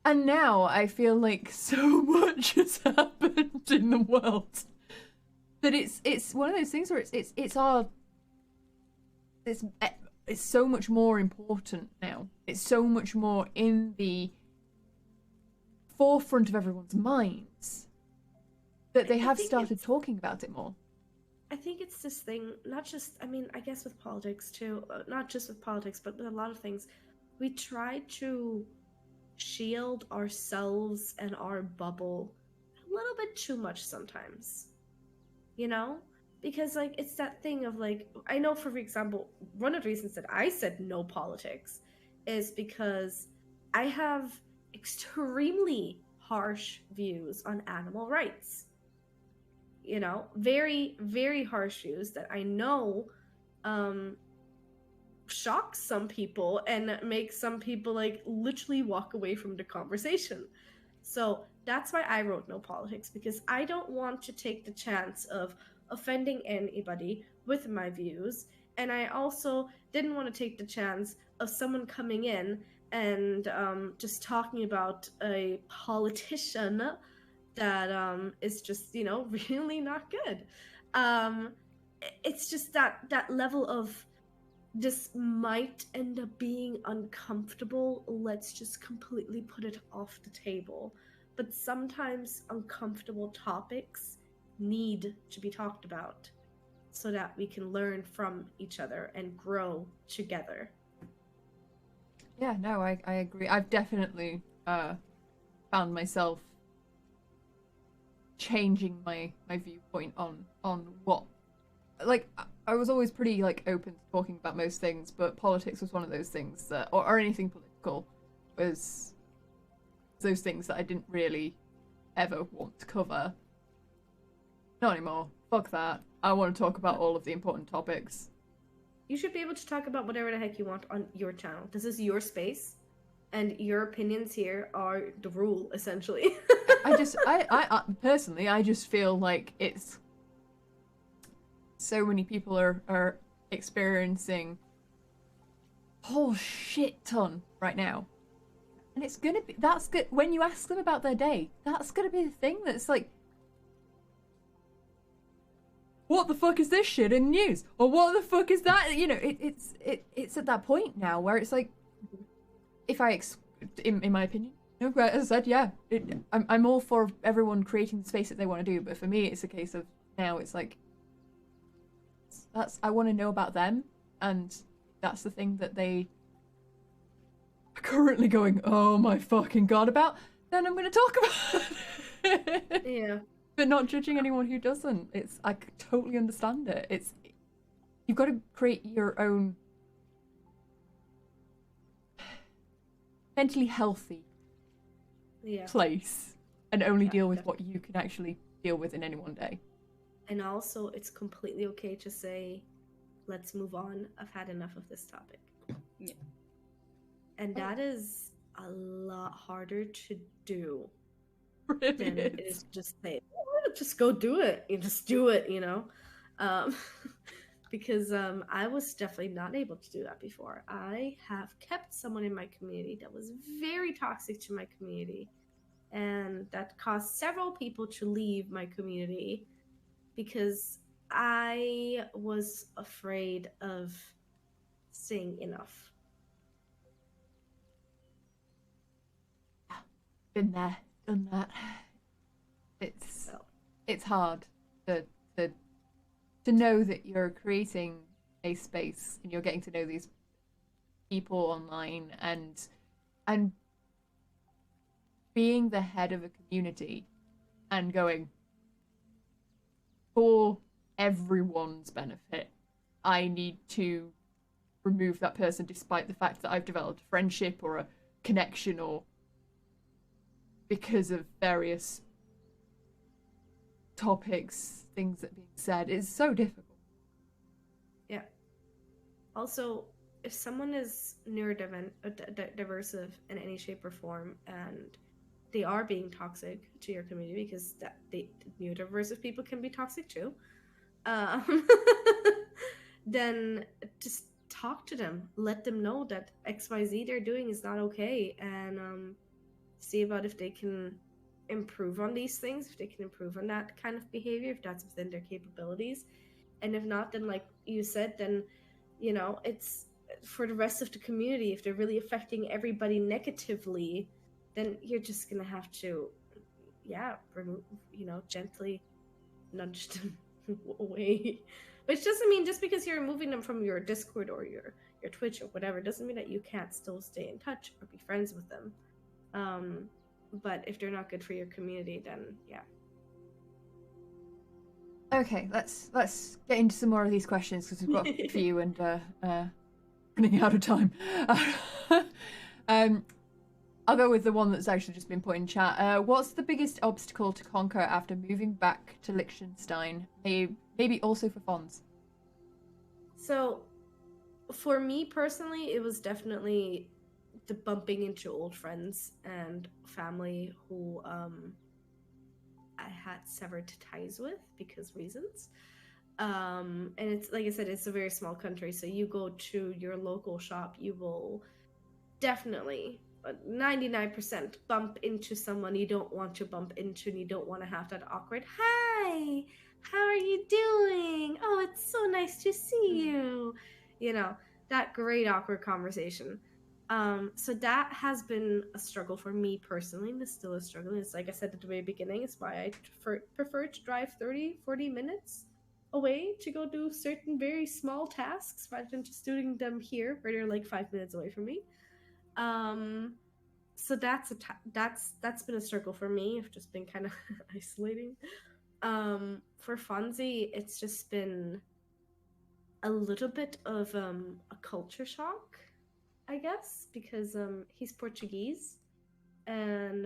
And now I feel like so much has happened in the world that it's one of those things where it's so much more important now. It's so much more in the forefront of everyone's minds that they have started talking about it more. I think it's this thing, not just, I mean, I guess with politics too, not just with politics, but with a lot of things. We try to shield ourselves and our bubble a little bit too much sometimes. You know? because like it's that thing of like, I know, for example, one of the reasons that I said no politics is because I have extremely harsh views on animal rights. You know, very, very harsh views that I know shock some people and make some people like literally walk away from the conversation. So that's why I wrote no politics, because I don't want to take the chance of offending anybody with my views. And I also didn't want to take the chance of someone coming in and just talking about a politician that is just, you know, really not good. It's just that level of, this might end up being uncomfortable. Let's just completely put it off the table. But sometimes uncomfortable topics need to be talked about so that we can learn from each other and grow together. Yeah, no, I agree. I've definitely found myself changing my viewpoint on what, like, I was always pretty like open to talking about most things, but politics was one of those things that, or anything political, was those things that I didn't really ever want to cover. Not anymore. Fuck that. I want to talk about all of the important topics. You should be able to talk about whatever the heck you want on your channel. This is your space, and your opinions here are the rule, essentially. I personally, I just feel like it's, so many people are experiencing a whole shit ton right now. And it's gonna be, that's good, when you ask them about their day, that's gonna be the thing that's like, what the fuck is this shit in the news? Or what the fuck is that? You know, it's at that point now where it's like, if I, in my opinion, no, as I said, yeah, I'm all for everyone creating the space that they want to do, but for me, it's a case of, now it's like, I want to know about them, and that's the thing that they are currently going, oh my fucking god, about, then I'm going to talk about it. Yeah. But not judging anyone who doesn't. It's, I totally understand it. It's, you've got to create your own mentally healthy place, and only deal with what you can actually deal with in any one day. And also, it's completely okay to say, let's move on. I've had enough of this topic. Yeah. And that is a lot harder to do Really than is. it is just say, oh, just go do it. You just do it, you know? Because I was definitely not able to do that before. I have kept someone in my community that was very toxic to my community, and that caused several people to leave my community because I was afraid of saying enough. Been there, done that. It's hard to know that you're creating a space and you're getting to know these people online, and being the head of a community and going, for everyone's benefit, I need to remove that person despite the fact that I've developed a friendship or a connection, or because of various topics, things that are being said, is so difficult. Yeah. Also, if someone is neurodiversive in any shape or form, and they are being toxic to your community, because neurodiversive people can be toxic too, then just talk to them. Let them know that XYZ they're doing is not okay, and see about if they can improve on these things, if they can improve on that kind of behavior, if that's within their capabilities. And if not, then like you said, then, you know, it's for the rest of the community. If they're really affecting everybody negatively, then you're just gonna have to, remove, gently nudge them away. Which doesn't mean just because you're removing them from your Discord or your Twitch or whatever, doesn't mean that you can't still stay in touch or be friends with them. But if they're not good for your community, then yeah. Okay, let's get into some more of these questions because we've got a few and running out of time. I'll go with the one that's actually just been put in chat. What's the biggest obstacle to conquer after moving back to Liechtenstein? Maybe also for Fons. So, for me personally, it was definitely the bumping into old friends and family who I had severed ties with because reasons. And it's like I said, it's a very small country, so you go to your local shop, you will definitely 99% bump into someone you don't want to bump into, and you don't want to have that awkward hi, how are you doing, oh it's so nice to see you, you know, that great awkward conversation. So that has been a struggle for me personally, and it's still a struggle. It's like I said at the very beginning, it's why I prefer to drive 30-40 minutes away to go do certain very small tasks rather than just doing them here where they're like 5 minutes away from me. So that's been a struggle for me. I've just been kind of isolating. For Fonzie, it's just been a little bit of a culture shock, I guess, because he's Portuguese, and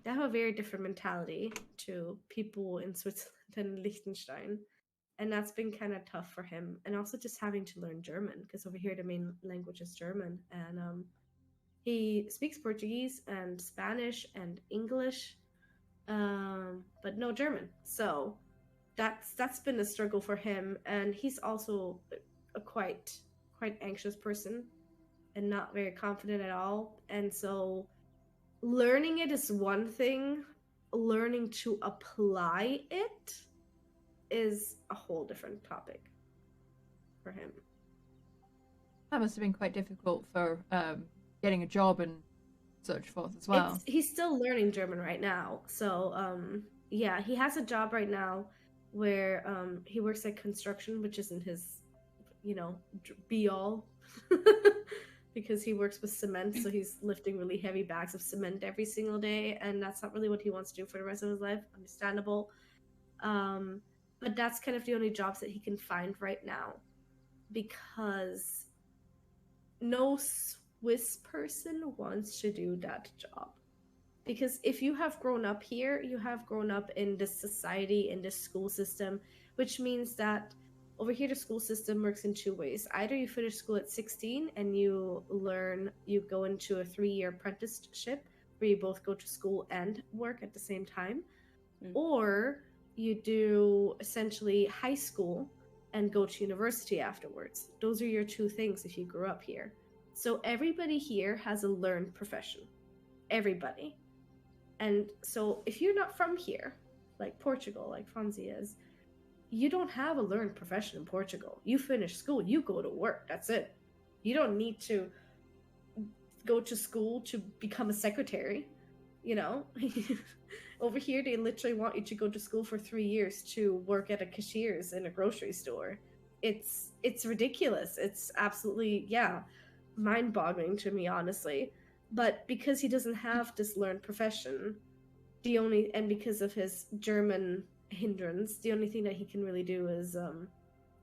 they have a very different mentality to people in Switzerland and Liechtenstein, and that's been kind of tough for him. And also just having to learn German, because over here the main language is German, and he speaks Portuguese and Spanish and English, but no German. So that's been a struggle for him, and he's also a quite anxious person and not very confident at all. And so learning it is one thing, learning to apply it is a whole different topic for him. That must have been quite difficult for getting a job and such forth as well. He's still learning German right now. So yeah, he has a job right now where he works at construction, which isn't his, be all. Because he works with cement, so he's lifting really heavy bags of cement every single day, and that's not really what he wants to do for the rest of his life. Understandable. But that's kind of the only jobs that he can find right now, because no Swiss person wants to do that job. Because if you have grown up here, you have grown up in this society, in this school system, which means that over here the school system works in two ways. Either you finish school at 16 and you go into a 3-year apprenticeship where you both go to school and work at the same time, or you do essentially high school and go to university afterwards. Those are your two things if you grew up here. So everybody here has a learned profession. Everybody. And so if you're not from here, like Portugal, like Fonzie is, you don't have a learned profession in Portugal. You finish school, you go to work. That's it. You don't need to go to school to become a secretary. Over here, they literally want you to go to school for 3 years to work at a cashier's in a grocery store. It's ridiculous. It's absolutely, mind-boggling to me, honestly. But because he doesn't have this learned profession, and because of his German hindrance, the only thing that he can really do is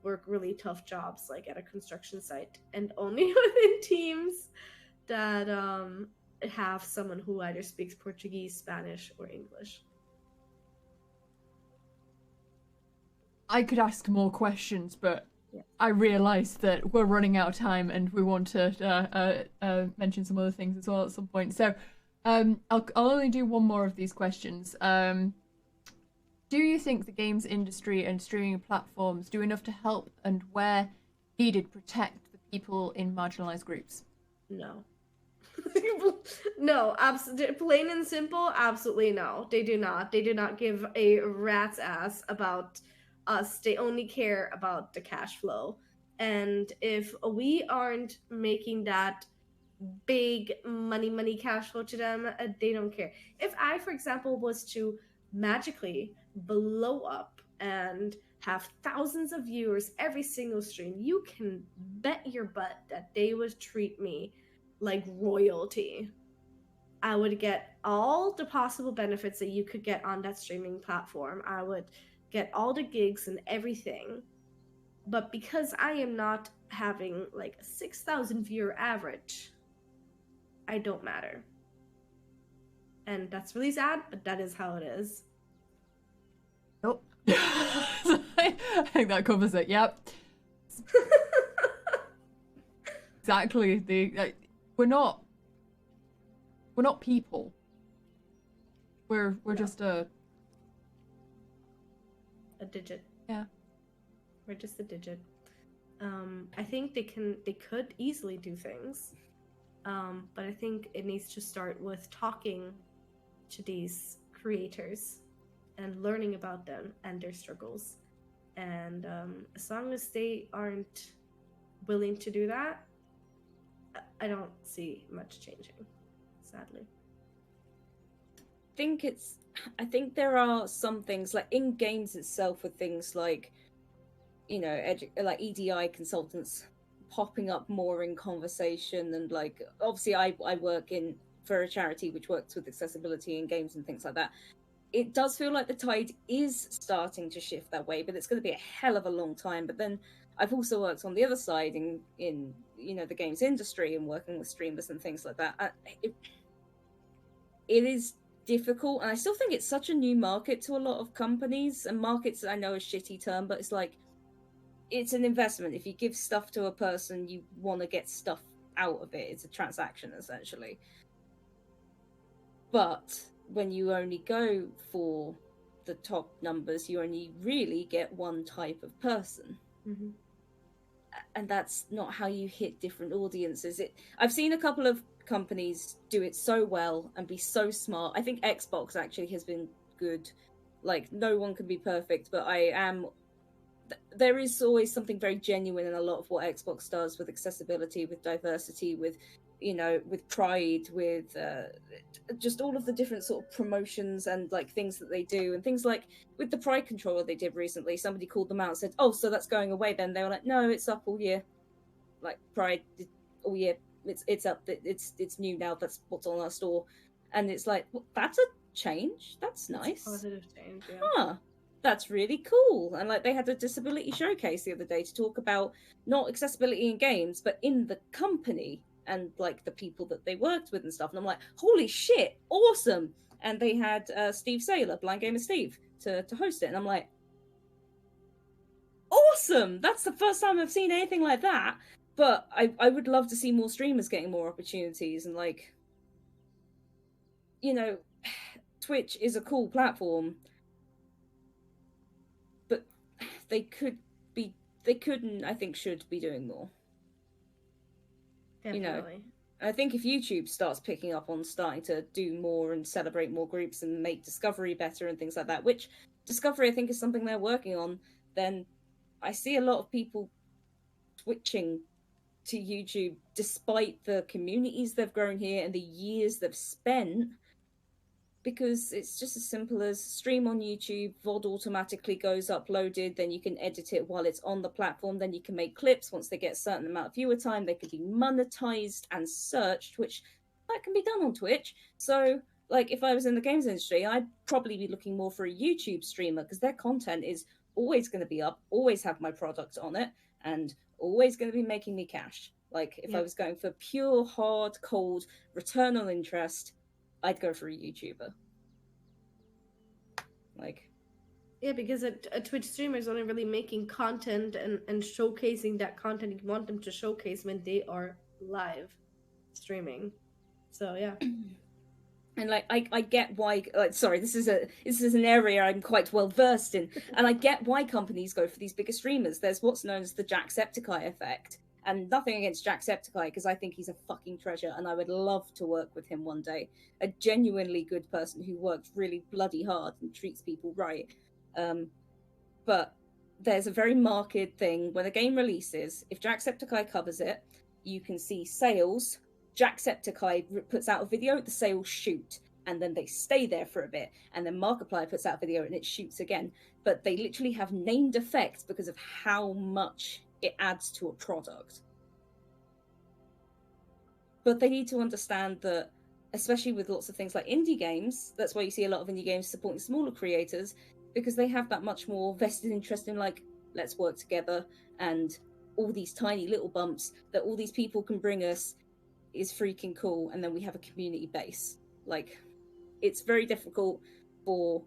work really tough jobs, like at a construction site, and only within teams that have someone who either speaks Portuguese, Spanish, or English. I could ask more questions, but I realised that we're running out of time and we want to mention some other things as well at some point. So I'll only do one more of these questions. Do you think the games industry and streaming platforms do enough to help, and where needed, protect the people in marginalised groups? No. No, absolutely, plain and simple, absolutely no. They do not. They do not give a rat's ass about us. They only care about the cash flow. And if we aren't making that big money cash flow to them, they don't care. If I, for example, was to magically blow up and have thousands of viewers every single stream, you can bet your butt that they would treat me like royalty. I would get all the possible benefits that you could get on that streaming platform. I would get all the gigs and everything. But because I am not having like a 6,000 viewer average, I don't matter. And that's really sad, but that is how it is. Nope. I think that covers it. Yep. Exactly. We're not people. We're just a digit. Yeah. We're just a digit. I think they could easily do things. But I think it needs to start with talking to these creators and learning about them and their struggles. And as long as they aren't willing to do that, I don't see much changing, sadly. I think there are some things like in games itself with things like, you know, like EDI consultants popping up more in conversation, and like obviously I work for a charity which works with accessibility in games and things like that. It does feel like the tide is starting to shift that way, but it's going to be a hell of a long time. But then I've also worked on the other side in you know, the games industry and working with streamers and things like that. It is difficult, and I still think it's such a new market to a lot of companies, and markets I know is a shitty term, but it's like it's an investment. If you give stuff to a person, you want to get stuff out of it. It's a transaction essentially. But when you only go for the top numbers, you only really get one type of person. Mm-hmm. And that's not how you hit different audiences. I've seen a couple of companies do it so well and be so smart. I think Xbox actually has been good. Like, no one can be perfect, but there is always something very genuine in a lot of what Xbox does with accessibility, with diversity, with, you know, with pride, with just all of the different sort of promotions and like things that they do, and things like with the Pride controller they did recently. Somebody called them out and said, "Oh, so that's going away then?" They were like, "No, it's up all year. Like Pride all year. It's up. It's new now. That's what's on our store." And it's like, well, that's a change. That's nice. It's a positive change. Yeah. Huh. That's really cool. And like they had a disability showcase the other day to talk about not accessibility in games, but in the company and like the people that they worked with and stuff. And I'm like, holy shit, awesome. And they had Steve Saylor, Blind Gamer Steve, to host it. And I'm like, awesome. That's the first time I've seen anything like that. But I would love to see more streamers getting more opportunities. And like, you know, Twitch is a cool platform, but they could and I think should be doing more. Definitely. You know, I think if YouTube starts picking up on starting to do more and celebrate more groups and make discovery better and things like that, which discovery I think is something they're working on, then I see a lot of people switching to YouTube despite the communities they've grown here and the years they've spent, because it's just as simple as stream on YouTube, VOD automatically goes uploaded, then you can edit it while it's on the platform, then you can make clips. Once they get a certain amount of viewer time, they can be monetized and searched, which that can be done on Twitch. So like if I was in the games industry, I'd probably be looking more for a YouTube streamer, because their content is always going to be up, always have my product on it, and always going to be making me cash. Like if I was going for pure, hard, cold return on interest, I'd go for a YouTuber. Like, yeah, because a Twitch streamer is only really making content and showcasing that content you want them to showcase when they are live streaming. So yeah. And like I get why, like, sorry, this is an area I'm quite well versed in, and I get why companies go for these bigger streamers. There's what's known as the Jacksepticeye effect. And nothing against Jacksepticeye, because I think he's a fucking treasure and I would love to work with him one day. A genuinely good person who works really bloody hard and treats people right. But there's a very marked thing. When a game releases, if Jacksepticeye covers it, you can see sales. Jacksepticeye puts out a video, the sales shoot, and then they stay there for a bit. And then Markiplier puts out a video and it shoots again. But they literally have named effects because of how much it adds to a product. But they need to understand that, especially with lots of things like indie games, that's why you see a lot of indie games supporting smaller creators. because they have that much more vested interest in, like, let's work together, and all these tiny little bumps that all these people can bring us is freaking cool. And then we have a community base. Like, it's very difficult for,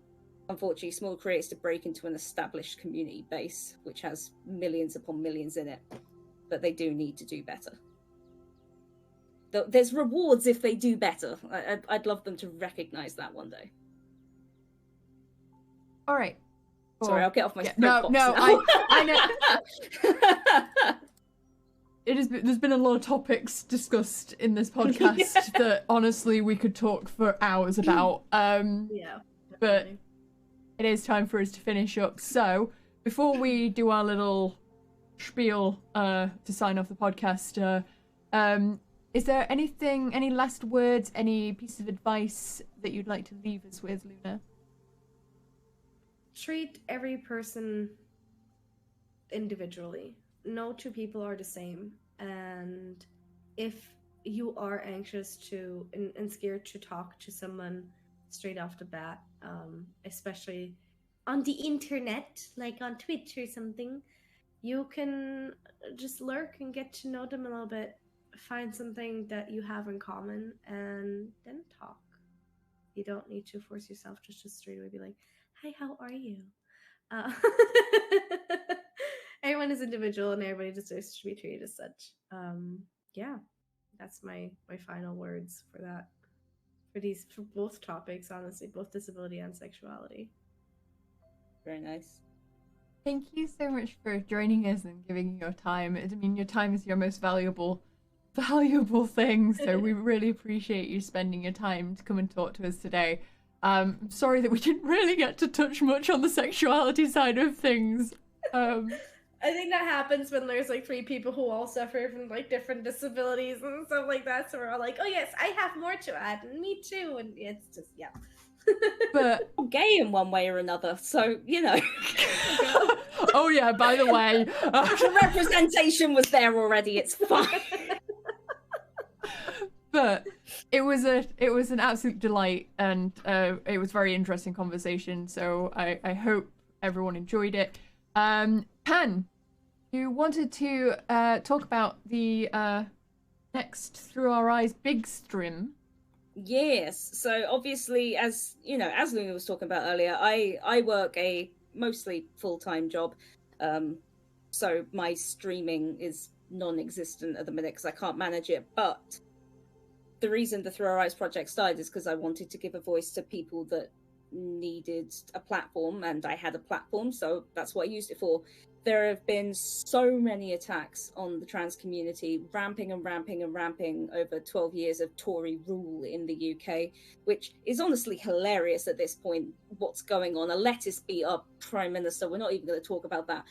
unfortunately, small creators to break into an established community base which has millions upon millions in it, but they do need to do better. There's rewards if they do better. I'd love them to recognize that one day. All right. Sorry, I'll get off my no, now. I know. There's been a lot of topics discussed in this podcast that honestly we could talk for hours about. Yeah. But it is time for us to finish up. So before we do our little spiel to sign off the podcast, is there anything, any last words, any piece of advice that you'd like to leave us with, Luna? Treat every person individually. No two people are the same. And if you are anxious to and scared to talk to someone straight off the bat, especially on the internet, like on Twitch or something, you can just lurk and get to know them a little bit. Find something that you have in common and then talk. You don't need to force yourself just to straight away be like, hi, how are you? Everyone is individual and everybody deserves to be treated as such. Yeah, that's my final words for that. For both topics, honestly, both disability and sexuality. Very nice. Thank you so much for joining us and giving your time. I mean, your time is your most valuable thing, so we really appreciate you spending your time to come and talk to us today. I'm sorry that we didn't really get to touch much on the sexuality side of things. I think that happens when there's like 3 people who all suffer from like different disabilities and stuff like that. So we're all like, oh yes, I have more to add, and me too. And it's just, yeah. But I'm gay in one way or another, so, you know. Oh yeah, by the way, the representation was there already, it's fine. But it was an absolute delight, and it was a very interesting conversation, so I hope everyone enjoyed it. Pan, you wanted to talk about the next Through Our Eyes big stream. Yes, so obviously, as you know, as Luna was talking about earlier, I work a mostly full-time job, so my streaming is non-existent at the minute because I can't manage it. But the reason the Through Our Eyes project started is because I wanted to give a voice to people that needed a platform, and I had a platform, so that's what I used it for. There have been so many attacks on the trans community, ramping over 12 years of Tory rule in the UK, which is honestly hilarious at this point, what's going on. A lettuce beat up Prime Minister, we're not even going to talk about that.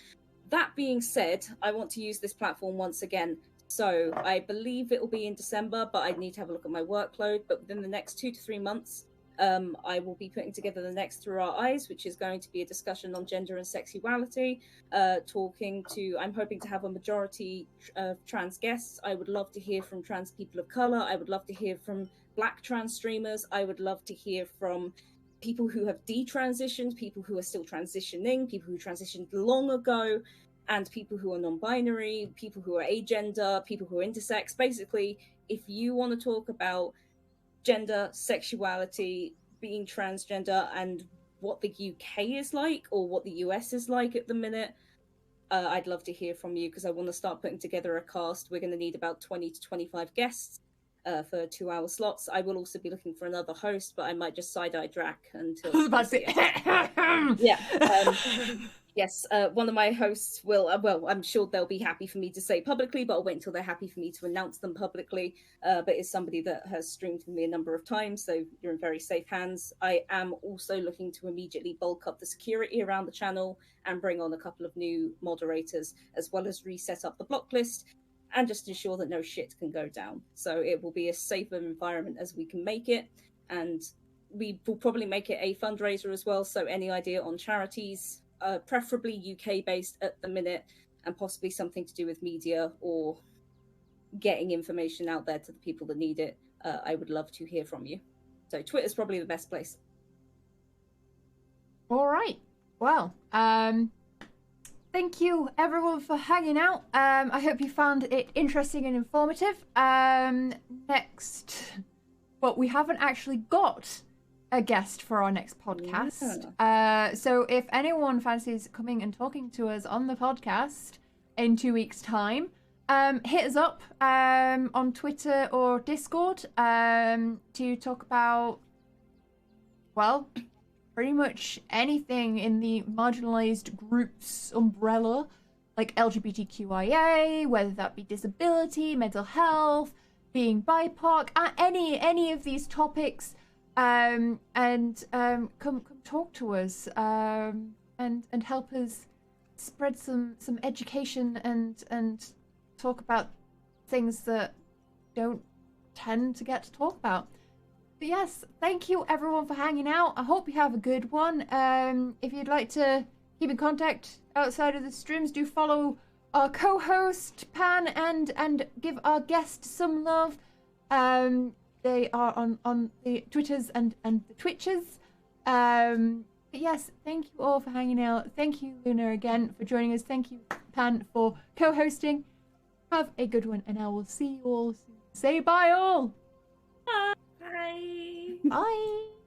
That being said, I want to use this platform once again. So I believe it will be in December, but I need to have a look at my workload. But within the next 2 to 3 months, I will be putting together the next Through Our Eyes, which is going to be a discussion on gender and sexuality, I'm hoping to have a majority of trans guests. I would love to hear from trans people of colour. I would love to hear from Black trans streamers. I would love to hear from people who have detransitioned, people who are still transitioning, people who transitioned long ago, and people who are non-binary, people who are agender, people who are intersex. Basically, if you want to talk about gender, sexuality, being transgender, and what the UK is like, or what the US is like at the minute, I'd love to hear from you, because I want to start putting together a cast. We're going to need about 20 to 25 guests for 2-hour slots. I will also be looking for another host, but I might just side-eye Drac until... I was about to say... Yes, one of my hosts will, well, I'm sure they'll be happy for me to say publicly, but I'll wait until they're happy for me to announce them publicly. But it's somebody that has streamed with me a number of times, so you're in very safe hands. I am also looking to immediately bulk up the security around the channel and bring on a couple of new moderators, as well as reset up the block list and just ensure that no shit can go down. So it will be as safe an environment as we can make it. And we will probably make it a fundraiser as well, so any idea on charities, preferably UK based at the minute, and possibly something to do with media or getting information out there to the people that need it, I would love to hear from you. So Twitter's probably the best place. All right. Well, thank you everyone for hanging out. I hope you found it interesting and informative. Next, well, we haven't actually got a guest for our next podcast. So if anyone fancies coming and talking to us on the podcast in 2 weeks' time, hit us up on Twitter or Discord to talk about, well, pretty much anything in the marginalised groups umbrella, like LGBTQIA, whether that be disability, mental health, being BIPOC, any of these topics, and come talk to us, and help us spread some education and talk about things that don't tend to get to talk about. But yes, thank you everyone for hanging out. I hope you have a good one. If you'd like to keep in contact outside of the streams, do follow our co-host Pan and give our guest some love. They are on the Twitters and the Twitches. But yes, thank you all for hanging out. Thank you, Luna, again for joining us. Thank you, Pan, for co-hosting. Have a good one, and I will see you all soon. Say bye all. Bye. Bye.